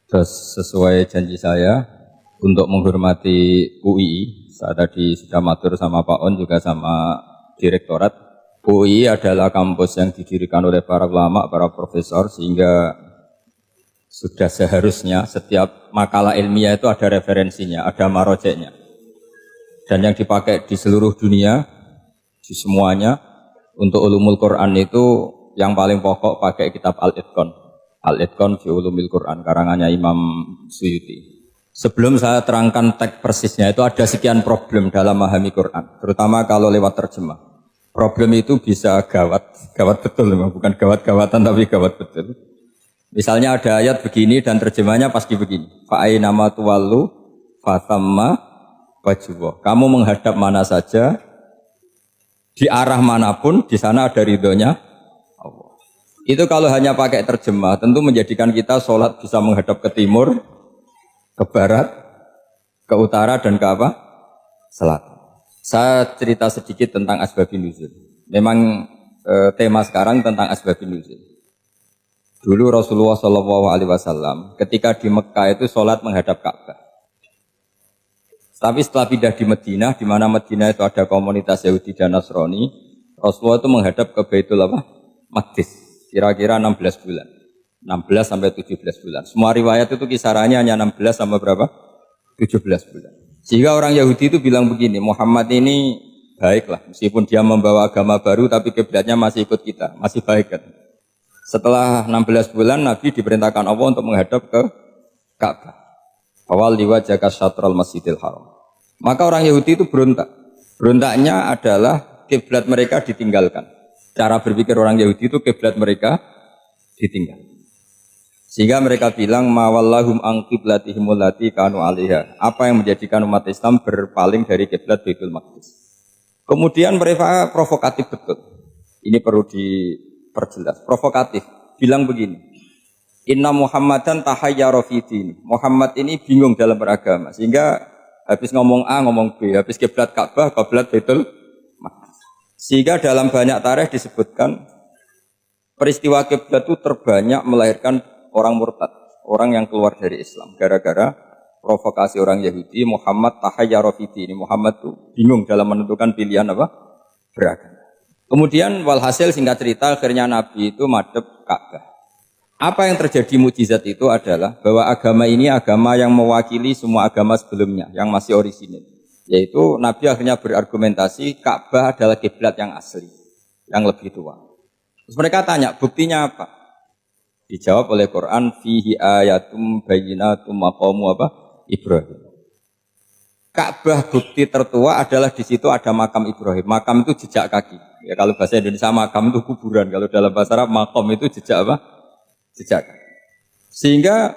Terus sesuai janji saya untuk menghormati UII, saya tadi sudah matur sama Pak On juga sama Direktorat. UII adalah kampus yang didirikan oleh para ulama, para profesor, sehingga sudah seharusnya setiap makalah ilmiah itu ada referensinya, ada marojeknya. Dan yang dipakai di seluruh dunia, di semuanya, untuk ulumul Quran itu yang paling pokok pakai kitab Al-Itqan. Al-Itqan fi ulumil Quran, karangannya Imam Suyuti. Sebelum saya terangkan teks persisnya, itu ada sekian problem dalam memahami Quran, terutama kalau lewat terjemah. Problem itu bisa gawat betul, bukan gawat-gawatan tapi gawat betul. Misalnya ada ayat begini dan terjemahnya pasti begini. Fa'ainama tuwallu fatamma wajhullah. Kamu menghadap mana saja, di arah manapun, di sana ada ridhonya Allah. Itu kalau hanya pakai terjemah, tentu menjadikan kita sholat bisa menghadap ke timur, ke barat, ke utara, dan ke apa? Selatan. Saya cerita sedikit tentang asbabun nuzul. Memang tema sekarang tentang asbabun nuzul. Dulu Rasulullah SAW ketika di Mekah itu sholat menghadap Ka'bah. Tapi setelah pindah di Madinah, di mana Madinah itu ada komunitas Yahudi dan Nasrani, Rasulullah itu menghadap ke Baitul Maqdis. Kira-kira 16 bulan. 16 sampai 17 bulan. Semua riwayat itu kisarannya hanya 16 sampai berapa? 17 bulan. Sehingga orang Yahudi itu bilang begini, Muhammad ini baiklah, meskipun dia membawa agama baru tapi kiblatnya masih ikut kita, masih baik kan. Setelah 16 bulan Nabi diperintahkan Allah untuk menghadap ke Ka'bah. Awal liwajhaka syatral Masjidil Haram. Maka orang Yahudi itu berontak. Berontaknya adalah kiblat mereka ditinggalkan. Cara berpikir orang Yahudi itu kiblat mereka ditinggal. Sehingga mereka bilang mawallahum an qiblatihim allati kanu 'alaiha. Apa yang menjadikan umat Islam berpaling dari kiblat Baitul Maqdis. Kemudian mereka provokatif betul. Ini perlu diperjelas. Provokatif. Bilang begini. Inna Muhammadan tahayyara fi din. Muhammad ini bingung dalam beragama. Sehingga habis ngomong A ngomong B, habis kiblat Ka'bah, kiblat Baitul Maqdis. Sehingga dalam banyak tarikh disebutkan peristiwa kiblat itu terbanyak melahirkan orang murtad, orang yang keluar dari Islam gara-gara provokasi orang Yahudi. Muhammad tahayyara fi din. Muhammad itu bingung dalam menentukan pilihan apa? Beragama. Kemudian walhasil singkat cerita akhirnya Nabi itu madhep Ka'bah. Apa yang terjadi mukjizat itu adalah bahwa agama ini agama yang mewakili semua agama sebelumnya yang masih orisinil. Yaitu Nabi akhirnya berargumentasi Ka'bah adalah kiblat yang asli, yang lebih tua. Terus mereka tanya, buktinya apa? Dijawab oleh Quran, fihi ayatum bayyinatum maqamu apa? Ibrahim. Ka'bah bukti tertua adalah di situ ada makam Ibrahim. Makam itu jejak kaki. Ya kalau bahasa Indonesia makam itu kuburan. Kalau dalam bahasa Arab maqam itu jejak apa? Jejak. Sehingga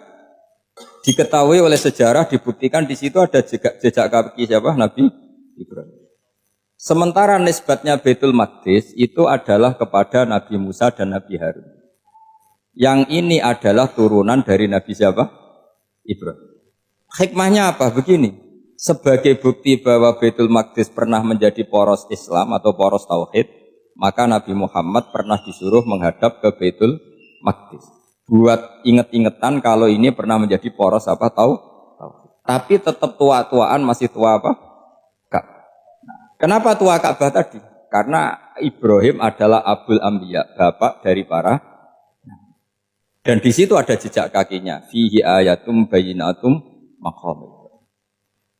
diketahui oleh sejarah, dibuktikan di situ ada jejak kaki siapa? Nabi Ibrahim. Sementara nisbatnya Baitul Maqdis itu adalah kepada Nabi Musa dan Nabi Harun. Yang ini adalah turunan dari Nabi siapa? Ibrahim. Hikmahnya apa? Begini, sebagai bukti bahwa Baitul Maqdis pernah menjadi poros Islam atau poros Tauhid, maka Nabi Muhammad pernah disuruh menghadap ke Baitul Maqdis. Buat inget-ingetan kalau ini pernah menjadi poros apa tahu. Tapi tetap tua-tuaan masih tua apa? Ka'bah. Kenapa tua Ka'bah tadi? Karena Ibrahim adalah Abul Anbiya, bapak dari para. Dan di situ ada jejak kakinya. Fihi ayatum bayyinatum maqam.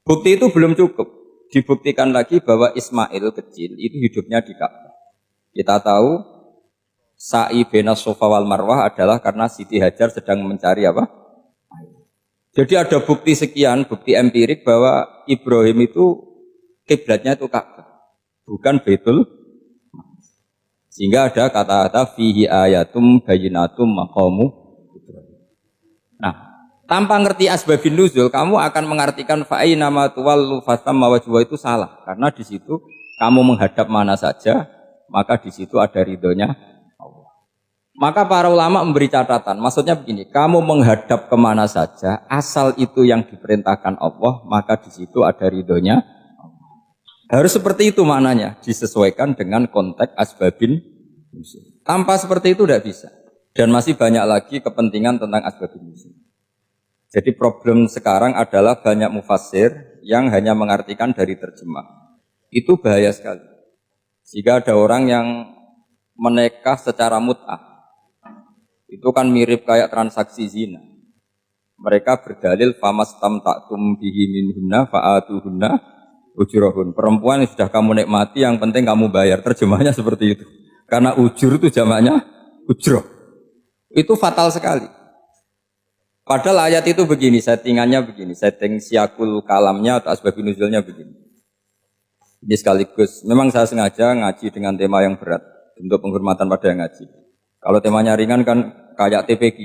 Bukti itu belum cukup. Dibuktikan lagi bahwa Ismail kecil itu hidupnya di Ka'bah. Kita tahu sa'i bainas Safa wal Marwah adalah karena Siti Hajar sedang mencari apa? Jadi ada bukti sekian, bukti empirik bahwa Ibrahim itu kiblatnya itu Ka'bah, bukan Baitul. Sehingga ada kata-kata fihi ayatum bayyinatum maqamu Ibrahim. Nah, tanpa ngerti asbabun nuzul, kamu akan mengartikan fa'ina ma tuwallu fatamma wajhuhu itu salah. Karena di situ kamu menghadap mana saja, maka di situ ada ridhonya Allah. Maka para ulama memberi catatan, maksudnya begini, kamu menghadap kemana saja, asal itu yang diperintahkan Allah, maka di situ ada ridhonya Allah. Harus seperti itu maknanya, disesuaikan dengan konteks asbabun nuzul. Tanpa seperti itu tidak bisa. Dan masih banyak lagi kepentingan tentang asbabun nuzul. Jadi problem sekarang adalah banyak mufassir yang hanya mengartikan dari terjemah. Itu bahaya sekali. Jika ada orang yang menikah secara mut'ah, itu kan mirip kayak transaksi zina. Mereka berdalil famastamta'tum bihi minhunna fa'atuhunna ujurahun. Perempuan yang sudah kamu nikmati, yang penting kamu bayar. Terjemahnya seperti itu. Karena ujur itu jamaknya ujroh. Itu fatal sekali. Padahal ayat itu begini, settingannya begini, setting siakul kalamnya atau asbabun nuzulnya begini. Ini sekaligus, memang saya sengaja ngaji dengan tema yang berat untuk penghormatan pada yang ngaji. Kalau temanya ringan kan kayak TPG.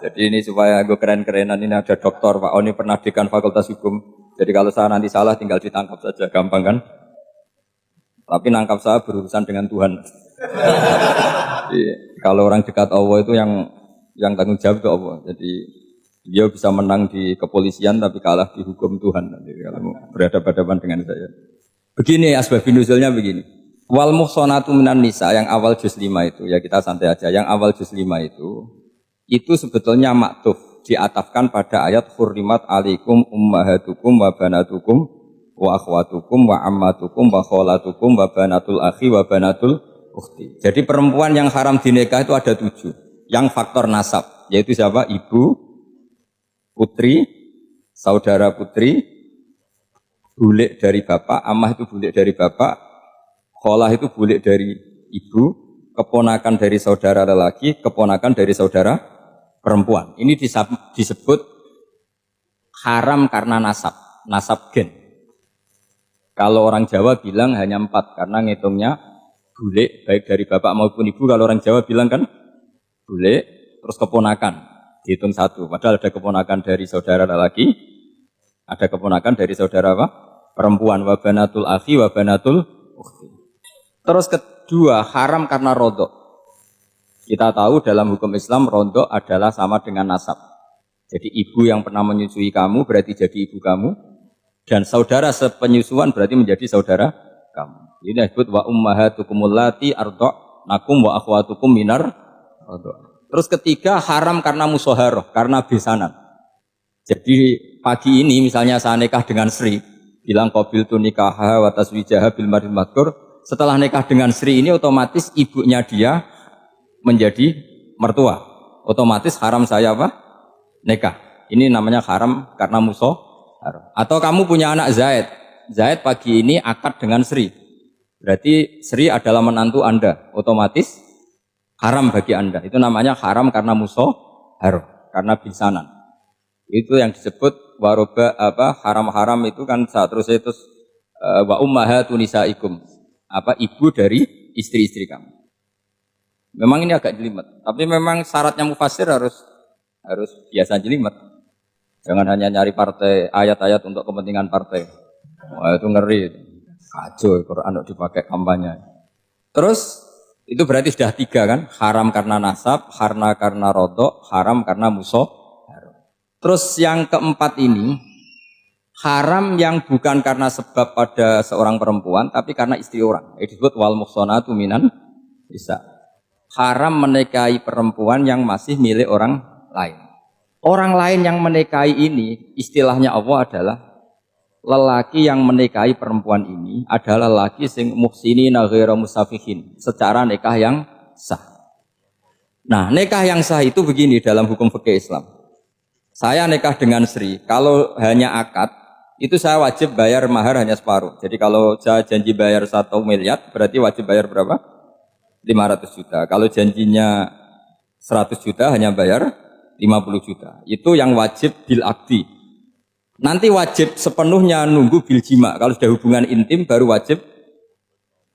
Jadi ini supaya gue keren-kerenan, ini ada doktor Pak Oni pernah dekan Fakultas Hukum. Jadi kalau saya nanti salah tinggal ditangkap saja, gampang kan? Tapi nangkap saya berurusan dengan Tuhan. Jadi, kalau orang dekat Allah itu yang tanggung jawab itu Allah. Jadi dia bisa menang di kepolisian tapi kalah di hukum Tuhan. Jadi kalau berhadapan-hadapan dengan saya. Begini asbabun nuzulnya begini. Wal muhsanatu minan nisa yang awal juz 5 itu, ya kita santai aja. Yang awal juz 5 itu sebetulnya maktuf, diatafkan pada ayat hurrimat alaikum ummahatukum wa banatukum wa akhwatukum wa ammatukum wa kholatukum wa banatul akhi wa banatul ukhti. Jadi perempuan yang haram dinikah itu ada 7. Yang faktor nasab, yaitu siapa? Ibu, putri, saudara putri, bulik dari bapak, amah itu bulik dari bapak, kholah itu bulik dari ibu, keponakan dari saudara lelaki, keponakan dari saudara perempuan. Ini disebut haram karena nasab gen. Kalau orang Jawa bilang hanya 4 karena ngitungnya bulik baik dari bapak maupun ibu. Kalau orang Jawa bilang kan bulik terus keponakan dihitung 1. Padahal ada keponakan dari saudara lelaki, ada keponakan dari saudara apa? Perempuan. Wa banatul akhi wa banatul ukhti. Terus kedua, haram karena rodok. Kita tahu dalam hukum Islam rodok adalah sama dengan nasab. Jadi ibu yang pernah menyusui kamu berarti jadi ibu kamu, dan saudara sepenyusuan berarti menjadi saudara kamu. Ini disebut wa ummahatukum allati arda'nakum wa akhwatukum minar rodok. Terus ketiga, haram karena musoharoh, karena besanan. Jadi pagi ini misalnya saya nikah dengan Sri, bilang qabiltu nikaha wa taswijaha bil maril madkur. Setelah nikah dengan Sri ini otomatis ibunya dia menjadi mertua. Otomatis haram saya apa? Nikah. Ini namanya haram karena musoharoh. Atau kamu punya anak Zaid. Zaid pagi ini akad dengan Sri. Berarti Sri adalah menantu Anda. Otomatis haram bagi Anda. Itu namanya haram karena musoharoh, karena bisanan. Itu yang disebut waroba apa haram-haram itu kan saat terus itu wa ummahatun nisaikum. Ibu dari istri-istri kamu. Memang ini agak jelimet, tapi memang syaratnya mufassir harus biasa jelimet. Jangan hanya nyari partai ayat-ayat untuk kepentingan partai. Wah, itu ngeri. Kacau Quran dipakai kampanye. Terus itu berarti sudah 3 kan? Haram karena nasab, haram karena rodok, haram karena musuh. Terus yang keempat ini, haram yang bukan karena sebab pada seorang perempuan, tapi karena istri orang. Itu disebut wal muhsanatu minan nisa. Haram menikahi perempuan yang masih milik orang lain. Orang lain yang menikahi ini, istilahnya Allah adalah lelaki yang menikahi perempuan ini adalah lelaki sing muhsinina ghairu musafihin, secara nikah yang sah. Nah, nikah yang sah itu begini dalam hukum fikih Islam. Saya nikah dengan Sri, kalau hanya akad, itu saya wajib bayar mahar hanya separuh. Jadi kalau saya janji bayar 1 miliar, berarti wajib bayar berapa? 500 juta. Kalau janjinya 100 juta, hanya bayar 50 juta. Itu yang wajib bil akdi. Nanti wajib sepenuhnya nunggu bil jima. Kalau sudah hubungan intim, baru wajib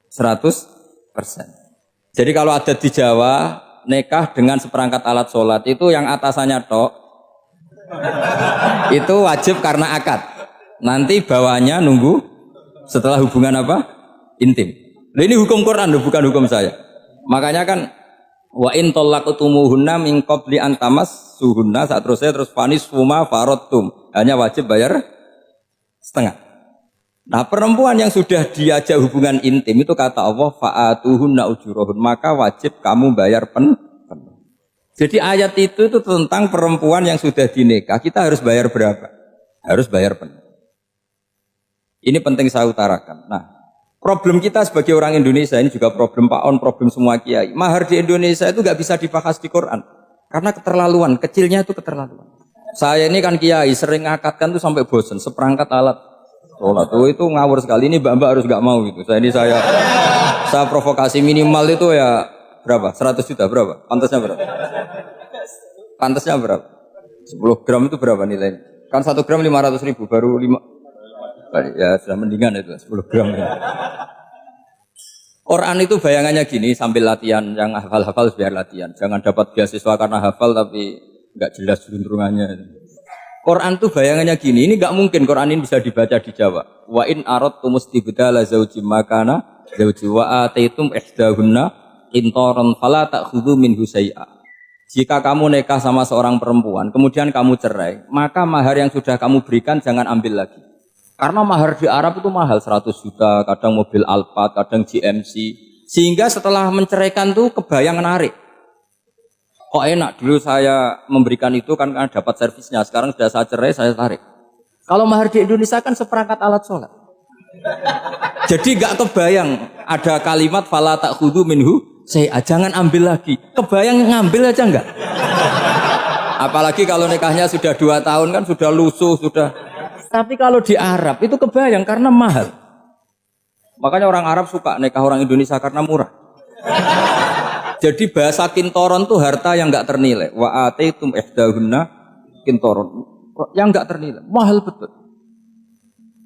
100%. Jadi kalau ada di Jawa, nikah dengan seperangkat alat sholat, itu yang atasannya tok, itu wajib karena akad. Nanti bawahnya nunggu setelah hubungan apa? Intim. Nah, ini hukum Quran, bukan hukum saya. Makanya kan wa in talaqtumuhunna min qabli an tamassuhunna, saat terus fanis fuma faradtum, hanya wajib bayar setengah. Nah, perempuan yang sudah diajak hubungan intim itu kata Allah fa'atuhunna ujurahun, maka wajib kamu bayar penuh. Jadi ayat itu tentang perempuan yang sudah dinikah, kita harus bayar berapa? Harus bayar penuh. Ini penting saya utarakan. Nah, problem kita sebagai orang Indonesia, ini juga problem Pak On, problem semua kiai. Mahar di Indonesia itu nggak bisa dibahas di Quran. Karena keterlaluan, kecilnya itu keterlaluan. Saya ini kan kiai, sering ngakatkan tuh sampai bosan, seperangkat alat sholat. Oh, itu ngawur sekali, ini mbak-mbak harus nggak mau gitu. Saya provokasi minimal itu ya berapa? 100 juta berapa? Pantasnya berapa? Pantasnya berapa? 10 gram itu berapa nilainya? Kan 1 gram 500.000, baru 5. Ya sudah mendingan itu 10 gram. Quran itu bayangannya gini, sambil latihan, yang hafal-hafal biar latihan. Jangan dapat beasiswa karena hafal tapi nggak jelas juntrungannya. Quran itu bayangannya gini, ini nggak mungkin Quran ini bisa dibaca di Jawa. Wa in aradtum istibdala zaujim makana zauji wa ataitum ihdahunna qintaran fala ta'khudhu minhu syai'a. Jika kamu nikah sama seorang perempuan, kemudian kamu cerai, maka mahar yang sudah kamu berikan jangan ambil lagi. Karena mahar di Arab itu mahal, 100 juta, kadang mobil Alphard, kadang GMC. Sehingga setelah menceraikan tuh kebayang menarik. Kok enak, dulu saya memberikan itu kan karena dapat servisnya, sekarang sudah saya cerai, saya tarik. Kalau mahar di Indonesia kan seperangkat alat sholat. Jadi gak kebayang ada kalimat fala ta'khudhu minhu saya jangan ambil lagi. Kebayang ngambil aja enggak? Apalagi kalau nikahnya sudah 2 tahun kan sudah lusuh, sudah. Tapi kalau di Arab itu kebayang karena mahal. Makanya orang Arab suka nikah orang Indonesia karena murah. Jadi bahasa kintoron tuh harta yang enggak ternilai. Wa ataitum ihdahunna kintoron. Yang enggak ternilai, mahal betul.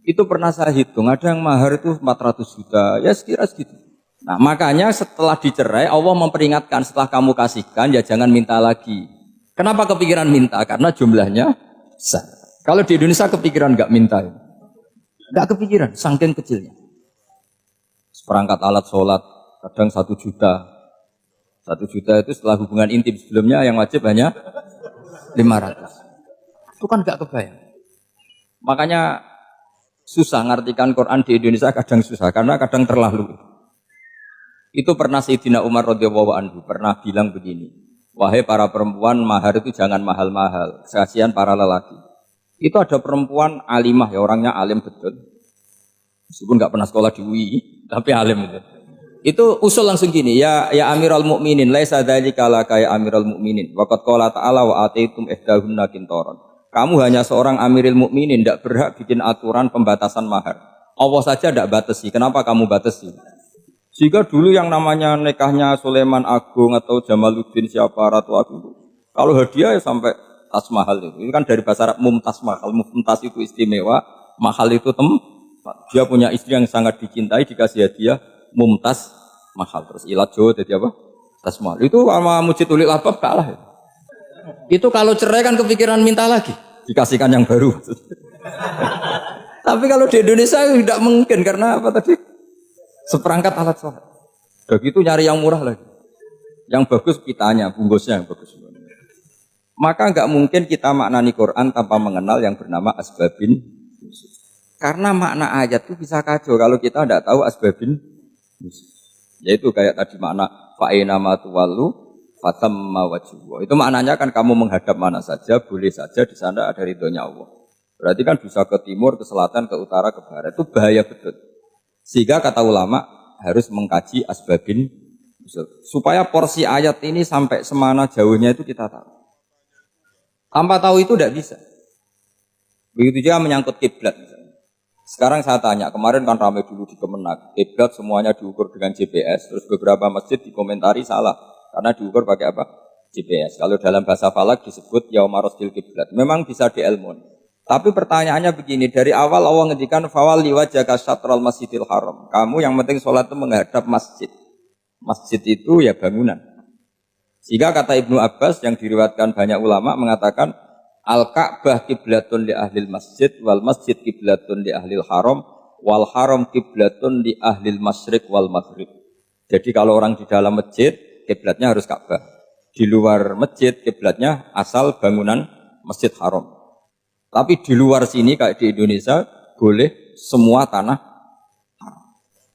Itu pernah saya hitung, ada yang mahar itu 400 juta, ya sekira segitu. Nah makanya setelah dicerai, Allah memperingatkan setelah kamu kasihkan, ya jangan minta lagi. Kenapa kepikiran minta? Karena jumlahnya besar. Kalau di Indonesia kepikiran nggak minta, nggak kepikiran, saking kecilnya. Seperangkat alat sholat, kadang 1 juta. 1 juta itu setelah hubungan intim sebelumnya yang wajib hanya 500. Itu kan nggak kebayang. Makanya susah ngartikan Quran di Indonesia, kadang susah karena kadang terlalu. Itu pernah Sayyidina Umar radhiyallahu anhu pernah bilang begini, wahai para perempuan, mahar itu jangan mahal-mahal, kasihan para lelaki. Itu ada perempuan alimah, ya orangnya alim betul, meskipun nggak pernah sekolah di UI, tapi alim itu. Itu usul langsung gini, ya Amirul Mukminin, laisa dzalika laka ya Amirul Mukminin, waqad qala ta'ala wa ataitum ihdahunna qintaran. Kamu hanya seorang Amirul Mukminin, tidak berhak bikin aturan pembatasan mahar. Allah saja tidak batasi, kenapa kamu batasi? Jika dulu yang namanya nikahnya Sulaiman Agung atau Jamaluddin siapa Ratu Agung, kalau hadiah ya sampai tas mahal itu. Ini kan dari bahasa Arab mumtaz mahal. Mumtaz itu istimewa, mahal itu dia punya istri yang sangat dicintai, dikasih hadiah mumtaz mahal. Terus ilat Jawa jadi apa? Tas mahal. Itu sama Mujid Ulil Albab kalah. Itu kalau cerai kan kepikiran minta lagi, dikasihkan yang baru. Tapi kalau di Indonesia tidak mungkin karena apa tadi? Seperangkat alat sholat. Begitu nyari yang murah lagi. Yang bagus kitanya, bungkusnya yang bagus. Maka enggak mungkin kita maknani Quran tanpa mengenal yang bernama asbabin nuzul. Karena makna ayat itu bisa kacau kalau kita tidak tahu asbabin nuzul. Yaitu kayak tadi makna fa'ina ma tuwallu fatamma wajhu. Itu maknanya kan kamu menghadap mana saja, boleh saja di sana ada ridhonya Allah. Berarti kan bisa ke timur, ke selatan, ke utara, ke barat. Itu bahaya betul. Sehingga kata ulama harus mengkaji asbabin nuzul. Supaya porsi ayat ini sampai semana jauhnya itu kita tahu. Tanpa tahu itu tidak bisa. Begitu juga menyangkut kiblat misalnya. Sekarang saya tanya, kemarin kan ramai dulu di Kemenak, kiblat semuanya diukur dengan GPS, terus beberapa masjid dikomentari salah karena diukur pakai apa? GPS. Kalau dalam bahasa falak disebut yaumarosdil kiblat. Memang bisa diilmun. Tapi pertanyaannya begini, dari awal Allah ngendikan fawalli wajhaka syatral masjidil haram. Kamu yang penting sholat itu menghadap masjid. Masjid itu ya bangunan. Sehingga kata Ibnu Abbas yang diriwayatkan banyak ulama mengatakan Al-Ka'bah kiblatun li ahlil masjid wal masjid kiblatun li ahlil haram wal haram kiblatun li ahlil masyriq wal maghrib. Jadi kalau orang di dalam masjid kiblatnya harus Ka'bah. Di luar masjid kiblatnya asal bangunan Masjid Haram. Tapi di luar sini kayak di Indonesia boleh semua tanah haram.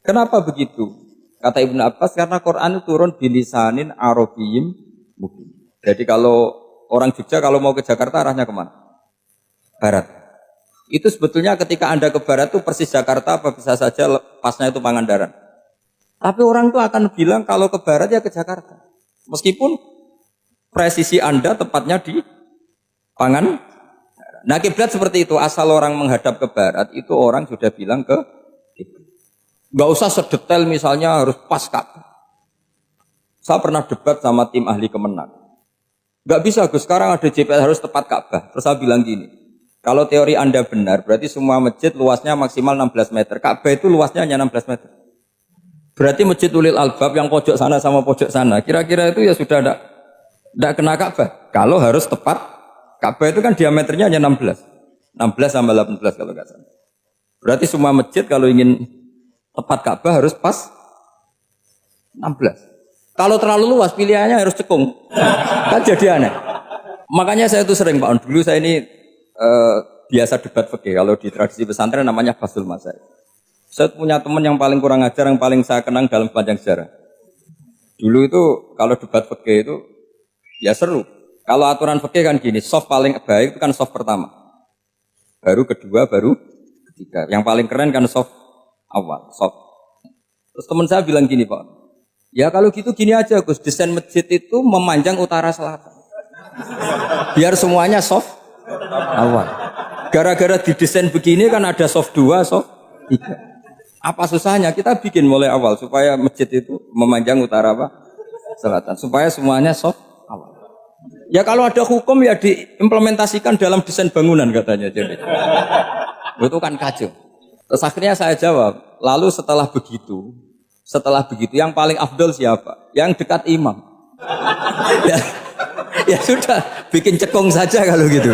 Kenapa begitu? Kata Ibnu Abbas karena Quran itu turun bilisanin arabiyyin mubin. Jadi kalau orang Jogja kalau mau ke Jakarta arahnya kemana? Barat. Itu sebetulnya ketika Anda ke barat itu persis Jakarta apa bisa saja pasnya itu Pangandaran. Tapi orang itu akan bilang kalau ke barat ya ke Jakarta. Meskipun presisi Anda tepatnya di Pangandaran. Nah kiblat seperti itu, asal orang menghadap ke barat itu orang sudah bilang ke kiblat. Gak usah sedetail misalnya harus pas Ka'bah. Saya pernah debat sama tim ahli Kemenang. Gak bisa Gus, sekarang ada GPS harus tepat Ka'bah. Terus saya bilang gini, kalau teori Anda benar, berarti semua masjid luasnya maksimal 16 meter. Ka'bah itu luasnya hanya 16 meter. Berarti masjid Ulil Albab yang pojok sana sama pojok sana, kira-kira itu ya sudah tidak kena Ka'bah. Kalau harus tepat, Ka'bah itu kan diameternya hanya 16. 16 sama 18 kalau nggak salah. Berarti semua masjid kalau ingin tepat Ka'bah harus pas 16. Kalau terlalu luas pilihannya harus cekung. Kan jadi aneh. Makanya saya itu sering Pak On. Dulu saya ini biasa debat fikih. Kalau di tradisi pesantren namanya Basul Masail. Saya punya teman yang paling kurang ajar, yang paling saya kenang dalam sepanjang sejarah. Dulu itu kalau debat fikih itu ya seru. Kalau aturan fikih kan gini, soft paling baik itu kan soft pertama. Baru kedua, baru ketiga. Yang paling keren kan soft awal, soft. Terus teman saya bilang gini Pak. Ya kalau gitu gini aja Gus, desain masjid itu memanjang utara selatan. Biar semuanya soft awal. Gara-gara didesain begini kan ada soft 2, soft 3. Apa susahnya? Kita bikin mulai awal supaya masjid itu memanjang utara apa? Selatan. Supaya semuanya soft awal. Ya kalau ada hukum ya diimplementasikan dalam desain bangunan katanya. Jadi itu kan kacau. Terus akhirnya saya jawab, lalu setelah begitu yang paling afdol siapa? Yang dekat imam. ya sudah, bikin cekung saja kalau gitu.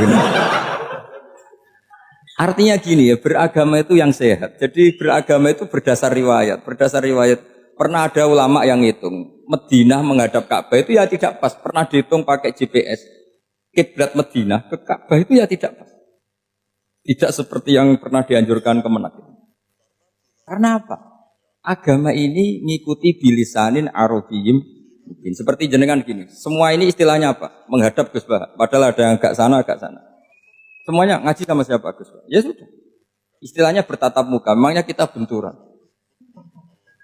Artinya gini ya, beragama itu yang sehat. Jadi beragama itu berdasar riwayat. Berdasar riwayat, pernah ada ulama yang ngitung, Madinah menghadap Ka'bah itu ya tidak pas. Pernah dihitung pakai GPS. Kiblat Madinah ke Ka'bah itu ya tidak pas. Tidak seperti yang pernah dianjurkan Kemenak. Karena apa? Agama ini ngikuti bilisanin arabiyyin mungkin. Seperti jenengan gini. Semua ini istilahnya apa? Menghadap Gus Bah. Padahal ada yang agak sana, agak sana. Semuanya ngaji sama siapa Gus Bah? Ya sudah. Istilahnya bertatap muka. Memangnya kita benturan.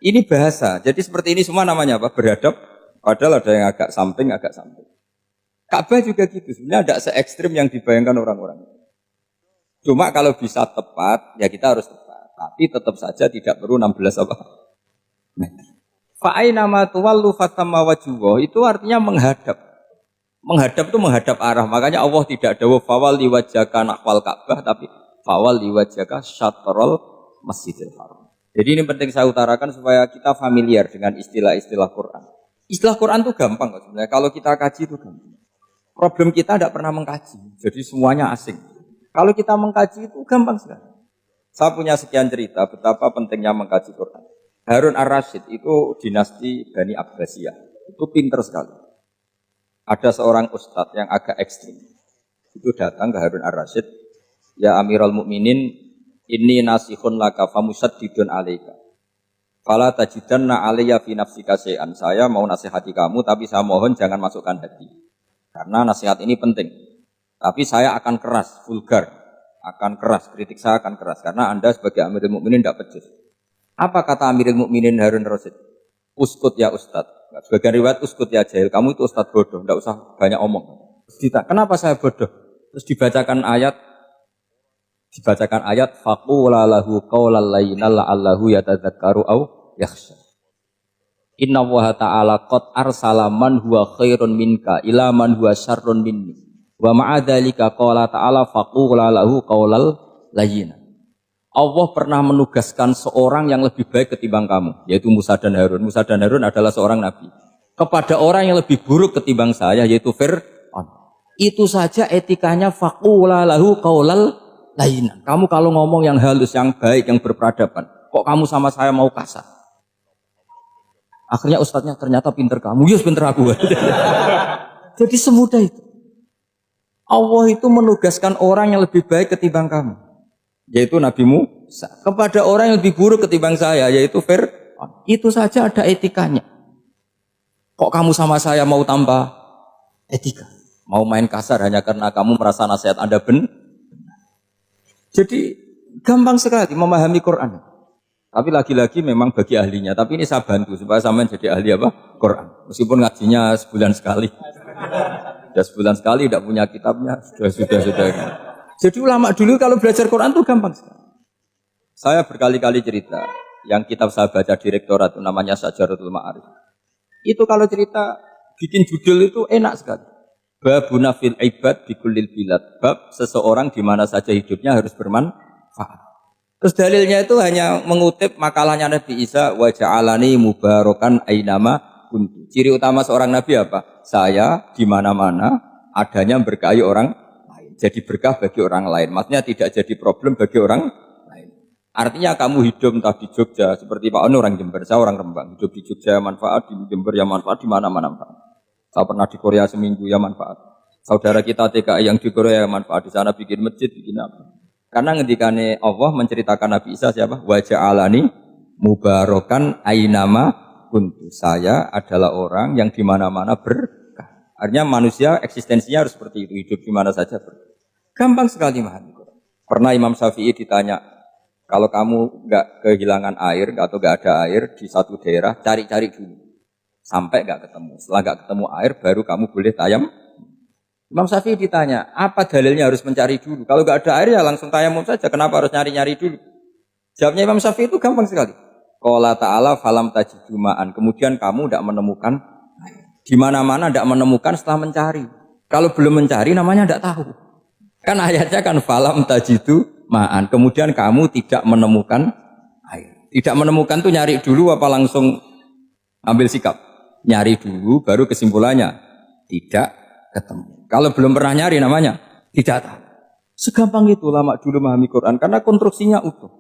Ini bahasa. Jadi seperti ini semua namanya apa? Berhadap. Padahal ada yang agak samping, agak samping. Ka'bah juga gitu. Sebenarnya tidak se-ekstrim yang dibayangkan orang-orang. Cuma kalau bisa tepat, ya kita harus tepat. Tapi tetap saja tidak perlu 16 apa? Fa'aina ma tuwallu fatamma wajhuhu itu artinya menghadap. Menghadap itu menghadap arah. Makanya Allah tidak ada fawal liwajhaka nahwal Ka'bah tapi fawal liwajhaka syatrul Masjidil Haram. Jadi ini penting saya utarakan supaya kita familiar dengan istilah-istilah Quran. Istilah Quran itu gampang kok sebenarnya. Kalau kita kaji itu gampang. Problem kita tidak pernah mengkaji. Jadi semuanya asing. Kalau kita mengkaji itu gampang sekali. Saya punya sekian cerita betapa pentingnya mengkaji Quran. Harun Ar-Rasyid itu dinasti Bani Abbasiyah. Itu pinter sekali. Ada seorang ustadz yang agak ekstrim. Itu datang ke Harun Ar-Rasyid. Ya Amirul Mukminin, inni nasihun laka famusaddidun alaika. Fala tajidanna alayya fi nafsika syai'an. Saya mau nasihati kamu tapi saya mohon jangan masukkan hati. Karena nasihat ini penting. Tapi saya akan keras, vulgar. Akan keras, kritik saya akan keras karena Anda sebagai Amirul Mukminin tidak pecus. Apa kata Amirul Mukminin Harun Ar-Rasyid? Uskut ya Ustadz. Sebagian riwayat uskut ya jahil. Kamu itu Ustadz bodoh, tidak usah banyak omong. Kenapa saya bodoh? Terus dibacakan ayat faqula lahu qaulal layyinal la'allahu yatadzakkaru aw yakhsha. Inna Allaha ta'ala qad arsala man huwa khairun minka ila man huwa syarrun minni. Wa ma'adzalika qala ta'ala faqula lahu qaulal layyin. Allah pernah menugaskan seorang yang lebih baik ketimbang kamu, yaitu Musa dan Harun. Musa dan Harun adalah seorang nabi. Kepada orang yang lebih buruk ketimbang saya, yaitu Fir'aun. Itu saja etikanya faqula lahu qaulal layyin. Kamu kalau ngomong yang halus, yang baik, yang berperadaban, kok kamu sama saya mau kasar? Akhirnya ustadznya ternyata pinter kamu, yes pinter aku. Jadi semudah itu. Allah itu menugaskan orang yang lebih baik ketimbang kamu, yaitu Nabi Musa, kepada orang yang lebih buruk ketimbang saya, yaitu Fir'aun. Itu saja ada etikanya. Kok kamu sama saya mau tambah etika. Mau main kasar hanya karena kamu merasa nasihat Anda benar. Jadi gampang sekali memahami Quran. Tapi lagi-lagi memang bagi ahlinya. Tapi ini saya bantu supaya sampean jadi ahli apa? Quran. Meskipun ngajinya sebulan sekali. Sudah sebulan sekali tidak punya kitabnya. Sudah. Jadi ulama dulu kalau belajar Quran itu gampang sekali. Saya berkali-kali cerita. Yang kitab saya baca di rektorat itu namanya Syajaratul Ma'arif. Itu kalau cerita bikin judul itu enak sekali. Babuna fil ibad bikullil bilad. Bab seseorang di mana saja hidupnya harus bermanfaat. Terus dalilnya itu hanya mengutip makalahnya Nabi Isa wa ja'alani mubarakan ainama kuntu. Ciri utama seorang nabi apa? Saya di mana-mana adanya berkahi orang lain. Jadi berkah bagi orang lain. Maksudnya tidak jadi problem bagi orang lain. Artinya kamu hidup entah di Jogja seperti Pak Ono orang Jember, saya orang Rembang. Hidup di Jogja manfaat, di Jember ya manfaat, di mana-mana manfaat. Saya pernah di Korea seminggu ya manfaat. Saudara kita TKI yang di Korea ya manfaat. Di sana bikin masjid, bikin apa. Karena ngendikane Allah menceritakan Nabi Isa siapa? Wa ja'alani mubarakan ainama kuntu. Saya adalah orang yang di mana-mana berkah. Artinya manusia eksistensinya harus seperti itu, hidup di mana saja berkah. Gampang sekali memahami Quran. Pernah Imam Syafi'i ditanya, kalau kamu enggak kehilangan air atau enggak ada air di satu daerah, cari-cari dulu. Sampai enggak ketemu. Setelah enggak ketemu air baru kamu boleh tayam. Imam Syafi'i ditanya, apa dalilnya harus mencari dulu? Kalau nggak ada air ya langsung tayamum saja. Kenapa harus nyari-nyari dulu? Jawabnya Imam Syafi'i itu gampang sekali. Qala ta'ala falam tajidu ma'an. Kemudian kamu tidak menemukan di mana-mana tidak menemukan setelah mencari. Kalau belum mencari namanya tidak tahu. Kan ayatnya kan falam tajidu ma'an. Kemudian kamu tidak menemukan air. Tidak menemukan tuh nyari dulu apa langsung ambil sikap? Nyari dulu baru kesimpulannya tidak ketemu. Kalau belum pernah nyari namanya tidak tahu. Segampang itu ulama dulu memahami Quran karena konstruksinya utuh.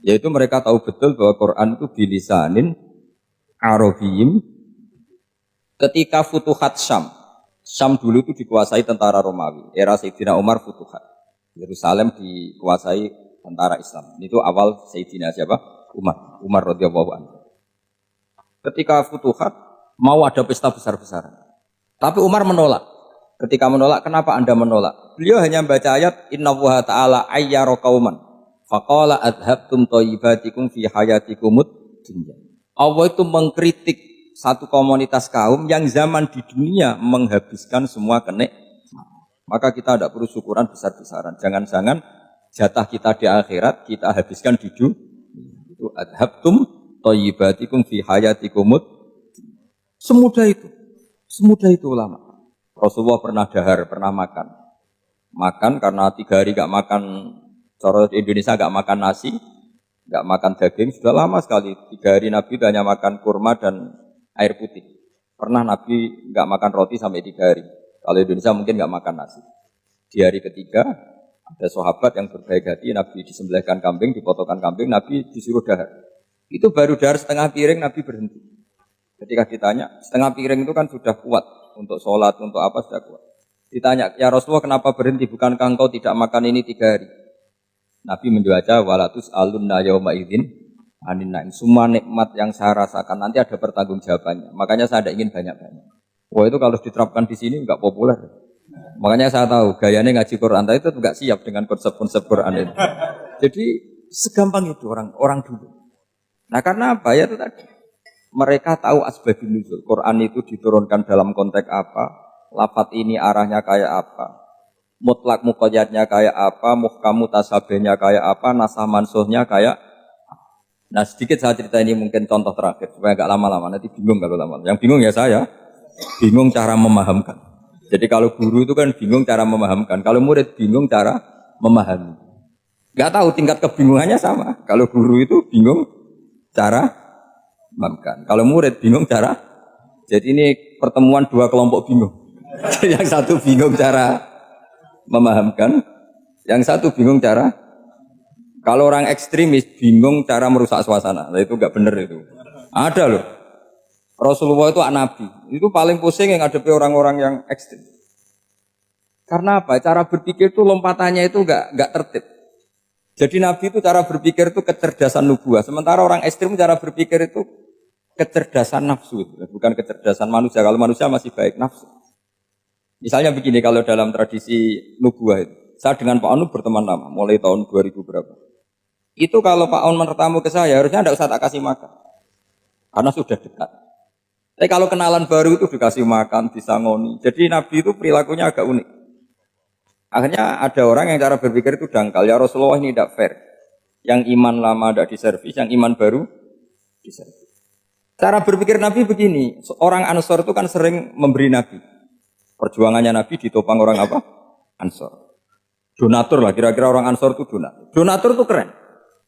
Yaitu mereka tahu betul bahwa Quran itu bilisanin Arabiyyin. Ketika Futuhat Syam. Syam dulu itu dikuasai tentara Romawi. Era Sayyidina Umar Futuhat. Yerusalem dikuasai tentara Islam. Itu awal Sayyidina siapa? Umar radhiyallahu anhu. Ketika Futuhat mau ada pesta besar-besaran. Tapi Umar menolak. Ketika menolak, kenapa Anda menolak? Beliau hanya membaca ayat Innallaha ta'ala ayyara qauman faqala adhabtum thayyibatikum fi hayatikumud dunya. Allah itu mengkritik satu komunitas kaum yang zaman di dunia menghabiskan semua kenikmatan. Maka kita tidak perlu syukuran besar-besaran. Jangan-jangan jatah kita di akhirat kita habiskan di dunia. Itu adhabtum thayyibatikum fi hayatikumud dunya. Semudah itu ulama. Rasulullah pernah dahar, pernah makan. Makan karena 3 hari gak makan, cara Indonesia gak makan nasi, gak makan daging, sudah lama sekali. 3 hari Nabi hanya makan kurma dan air putih. Pernah Nabi gak makan roti sampai 3 hari. Kalau Indonesia mungkin gak makan nasi. Di hari ketiga, ada sahabat yang berbaik hati, Nabi disembelihkan kambing, dipotongkan kambing, Nabi disuruh dahar. Itu baru dahar setengah piring, Nabi berhenti. Ketika ditanya, setengah piring itu kan sudah kuat. Untuk sholat, untuk apa sudah kuat. Ditanya, ya Rasulullah kenapa berhenti? Bukankah engkau tidak makan ini 3 hari? Nabi menjawab, walatus alunna yawma idzin anin naim. Semua nikmat yang saya rasakan nanti ada pertanggungjawabannya. Makanya saya tidak ingin banyak-banyak. Wah itu kalau diterapkan di sini enggak populer. Makanya saya tahu gayanya ngaji Quran itu enggak siap dengan konsep-konsep Quran itu. Jadi segampang itu orang dulu. Nah karena apa ya itu tadi? Mereka tahu asbabun nuzul. Quran itu diturunkan dalam konteks apa? Lafaz ini arahnya kayak apa? Mutlak muqayyadnya kayak apa? Muhkam mutasabihnya kayak apa? Nasah mansuhnya kayak apa? Nah sedikit saya cerita ini mungkin contoh terakhir supaya agak lama-lama. Nanti bingung kalau lama. Yang bingung ya saya. Bingung cara memahamkan. Jadi kalau guru itu kan bingung cara memahamkan. Kalau murid bingung cara memahami. Gak tahu tingkat kebingungannya sama. Kalau guru itu bingung cara memahamkan. Kalau murid bingung cara, jadi ini pertemuan 2 kelompok bingung. Yang satu bingung cara memahamkan, yang satu bingung cara. Kalau orang ekstremis bingung cara merusak suasana, nah, itu nggak benar itu. Ada loh. Rasulullah itu nabi, itu paling pusing yang ngadepi orang-orang yang ekstrim. Karena apa? Cara berpikir itu lompatannya itu nggak tertib. Jadi nabi itu cara berpikir itu kecerdasan nubuah. Sementara orang ekstrim cara berpikir itu kecerdasan nafsu, bukan kecerdasan manusia. Kalau manusia masih baik nafsu. Misalnya begini, kalau dalam tradisi nubuah itu, saya dengan Pak Anu berteman lama, mulai tahun 2000 berapa. Itu kalau Pak Anu bertamu ke saya, harusnya tidak usah tak kasih makan, karena sudah dekat. Tapi kalau kenalan baru itu dikasih makan, disangoni. Jadi Nabi itu perilakunya agak unik. Akhirnya ada orang yang cara berpikir itu dangkal. Ya Rasulullah ini tidak fair. Yang iman lama tidak diservis, yang iman baru diservis. Cara berpikir Nabi begini, orang Ansor itu kan sering memberi Nabi. Perjuangannya Nabi ditopang orang apa? Ansor. Donatur lah, kira-kira orang Ansor itu donatur. Donatur itu keren.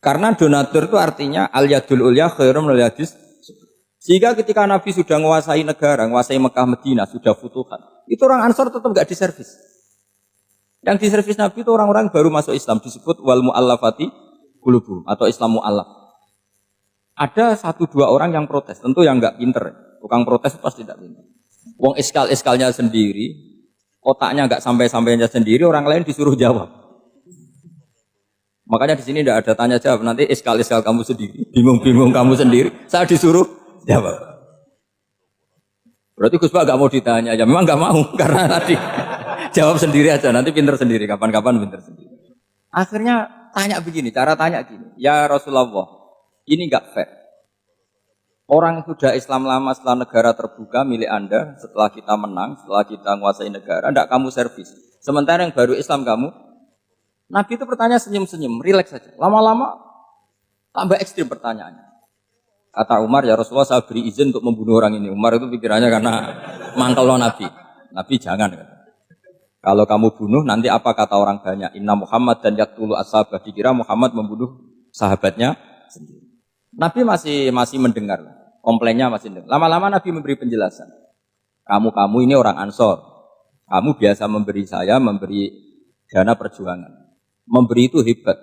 Karena donatur itu artinya al-yadul ulya khairum minal yadis. Sehingga ketika Nabi sudah menguasai negara, menguasai Mekah Medina, sudah futuhan, itu orang Ansor tetap enggak diservis. Yang diservis Nabi itu orang-orang baru masuk Islam, disebut wal mu'allafati qulubuhum atau Islam mu'allaf. Ada 1-2 orang yang protes, tentu yang enggak pinter. Tukang protes pasti tidak pinter. Wong iskal-iskalnya sendiri, otaknya enggak sampai-sampainya sendiri, orang lain disuruh jawab. Makanya di sini tidak ada tanya jawab, nanti iskal-iskal kamu sendiri, bingung-bingung kamu sendiri, saya disuruh jawab. Berarti Gus Pak enggak mau ditanya, ya memang enggak mau karena tadi jawab sendiri aja, nanti pinter sendiri, kapan-kapan pinter sendiri. Akhirnya tanya begini, cara tanya gini, ya Rasulullah, ini enggak fair. Orang sudah Islam lama setelah negara terbuka milik Anda, setelah kita menang, setelah kita menguasai negara, enggak kamu servis. Sementara yang baru Islam kamu, Nabi itu bertanya senyum-senyum, rileks saja. Lama-lama tambah ekstrim pertanyaannya. Kata Umar, ya Rasulullah saya beri izin untuk membunuh orang ini. Umar itu pikirannya karena mangkel Nabi. Nabi jangan. Kalau kamu bunuh, nanti apa kata orang banyak? Inna Muhammad dan yaktulu ashabah. Dikira Muhammad membunuh sahabatnya sendiri. Nabi masih mendengar. Komplainnya masih dengar. Lama-lama Nabi memberi penjelasan. Kamu ini orang Ansor. Kamu biasa memberi saya, memberi dana perjuangan. Memberi itu hebat.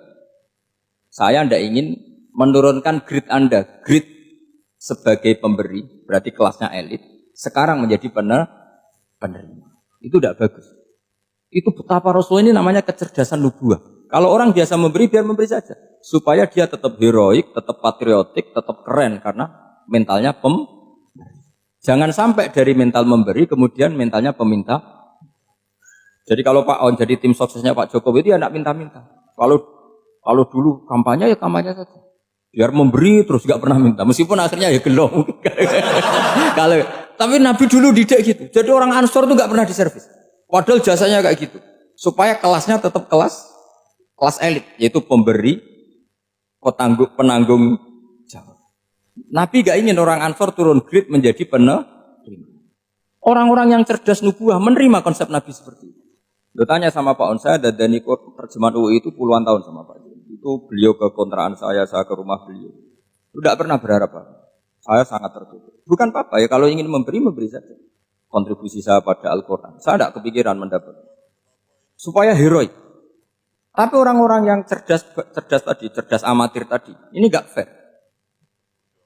Saya tidak ingin menurunkan grade Anda. Grade sebagai pemberi, berarti kelasnya elit. Sekarang menjadi penerima. Itu tidak bagus. Itu betapa Rasul ini namanya kecerdasan nubuah. Kalau orang biasa memberi, biar memberi saja. Supaya dia tetap heroik, tetap patriotik, tetap keren. Karena mentalnya Jangan sampai dari mental memberi, kemudian mentalnya peminta. Jadi kalau Pak On jadi tim suksesnya Pak Jokowi itu ya tidak minta-minta. Kalau dulu kampanye ya kampanye saja. Biar memberi terus gak pernah minta. Meskipun akhirnya ya gelong. Tapi Nabi dulu tidak gitu. Jadi orang Ansor itu gak pernah diservis. Padahal jasanya kayak gitu. Supaya kelasnya tetap kelas elit. Yaitu pemberi, penanggung jawab. Nabi gak ingin orang Ansor turun grade menjadi penerima. Orang-orang yang cerdas nubuah menerima konsep Nabi seperti itu. Lo tanya sama Pak On, saya dan ikut terjemahan UI itu puluhan tahun sama Pak. Itu beliau ke kontrakan saya ke rumah beliau. Tidak pernah berharap apa. Saya sangat tertutup. Bukan apa-apa ya, kalau ingin memberi saja. Kontribusi saya pada Al-Quran. Saya tidak kepikiran mendapat. Supaya heroik. Tapi orang-orang yang cerdas amatir tadi, ini gak fair.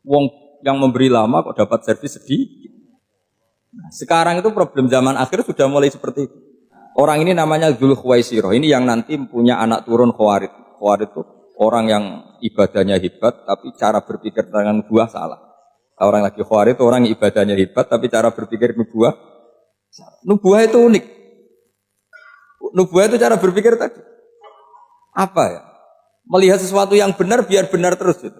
Wong yang memberi lama kok dapat servis sedikit. Nah, sekarang itu problem zaman akhir sudah mulai seperti itu. Orang ini namanya Dzul Khuwaisirah. Ini yang nanti punya anak turun Khawarid. Khawarid itu orang yang ibadahnya hebat, tapi cara berpikir tentang nubuah salah. Orang lagi Khawarid itu orang yang ibadahnya hebat, tapi cara berpikir nubuah salah. Nubuah itu unik. Nubuah itu cara berpikir tadi. Apa ya? Melihat sesuatu yang benar biar benar terus. Gitu.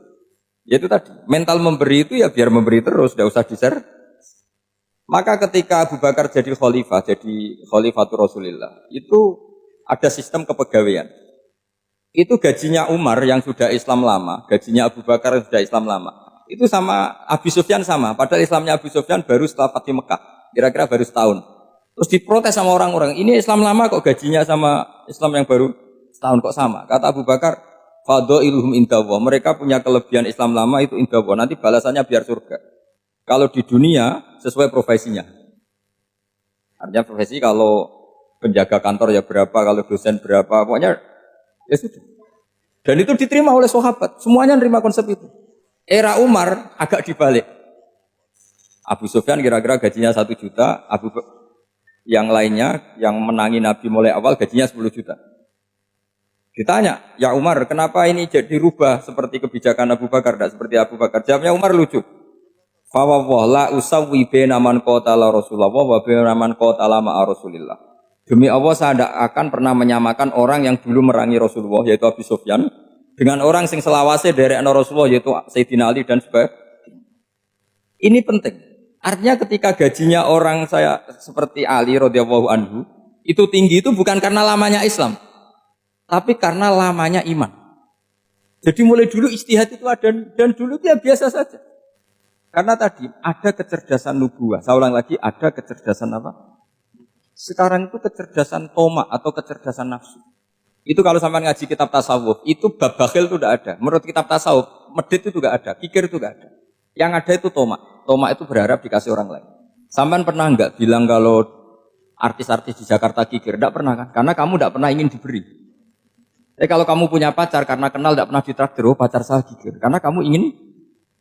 Yaitu tadi. Mental memberi itu ya biar memberi terus, tidak usah di-share. Maka ketika Abu Bakar jadi khalifatul Rasulillah, itu ada sistem kepegawaian. Itu gajinya Umar yang sudah Islam lama, gajinya Abu Bakar yang sudah Islam lama. Itu sama Abu Sufyan sama, padahal Islamnya Abu Sufyan baru setelah Fathu Mekah, kira-kira baru setahun. Terus diprotes sama orang-orang, ini Islam lama kok gajinya sama Islam yang baru setahun kok sama. Kata Abu Bakar, fadhailuhum indallah, mereka punya kelebihan Islam lama itu indallah, nanti balasannya biar surga. Kalau di dunia sesuai profesinya. Artinya profesi kalau penjaga kantor ya berapa, kalau dosen berapa, pokoknya ya sudah. Dan itu diterima oleh sahabat, semuanya nerima konsep itu. Era Umar agak dibalik. Abu Sufyan kira-kira gajinya 1 juta, yang lainnya yang menangi Nabi mulai awal gajinya 10 juta. Ditanya, ya Umar, kenapa ini jadi rubah seperti kebijakan Abu Bakar, tidak seperti Abu Bakar? Jawabnya Umar lucu. Fa wa la usawwi baina man qatala Rasulullah wa baina man qatala ma'a Rasulillah. Demi Allah saya tidak akan pernah menyamakan orang yang dulu merangi Rasulullah yaitu Abu Sufyan dengan orang sing selawase dari Rasulullah yaitu Sayyidina Ali dan sebagainya. Ini penting. Artinya ketika gajinya orang saya seperti Ali radhiyallahu anhu itu tinggi itu bukan karena lamanya Islam, tapi karena lamanya iman. Jadi mulai dulu ijtihad itu ada dan dulu dia biasa saja. Karena tadi ada kecerdasan nubuah. Saya ulang lagi, ada kecerdasan apa? Sekarang itu kecerdasan toma atau kecerdasan nafsu. Itu kalau sampai ngaji kitab tasawuf, itu bab bakhil itu tidak ada. Menurut kitab tasawuf, medit itu tidak ada, kikir itu tidak ada. Yang ada itu toma. Toma itu berharap dikasih orang lain. Sampai pernah enggak bilang kalau artis-artis di Jakarta kikir? Tidak pernah kan? Karena kamu tidak pernah ingin diberi. Kalau kamu punya pacar karena kenal tidak pernah ditraktir, oh pacar saya kikir. Karena kamu ingin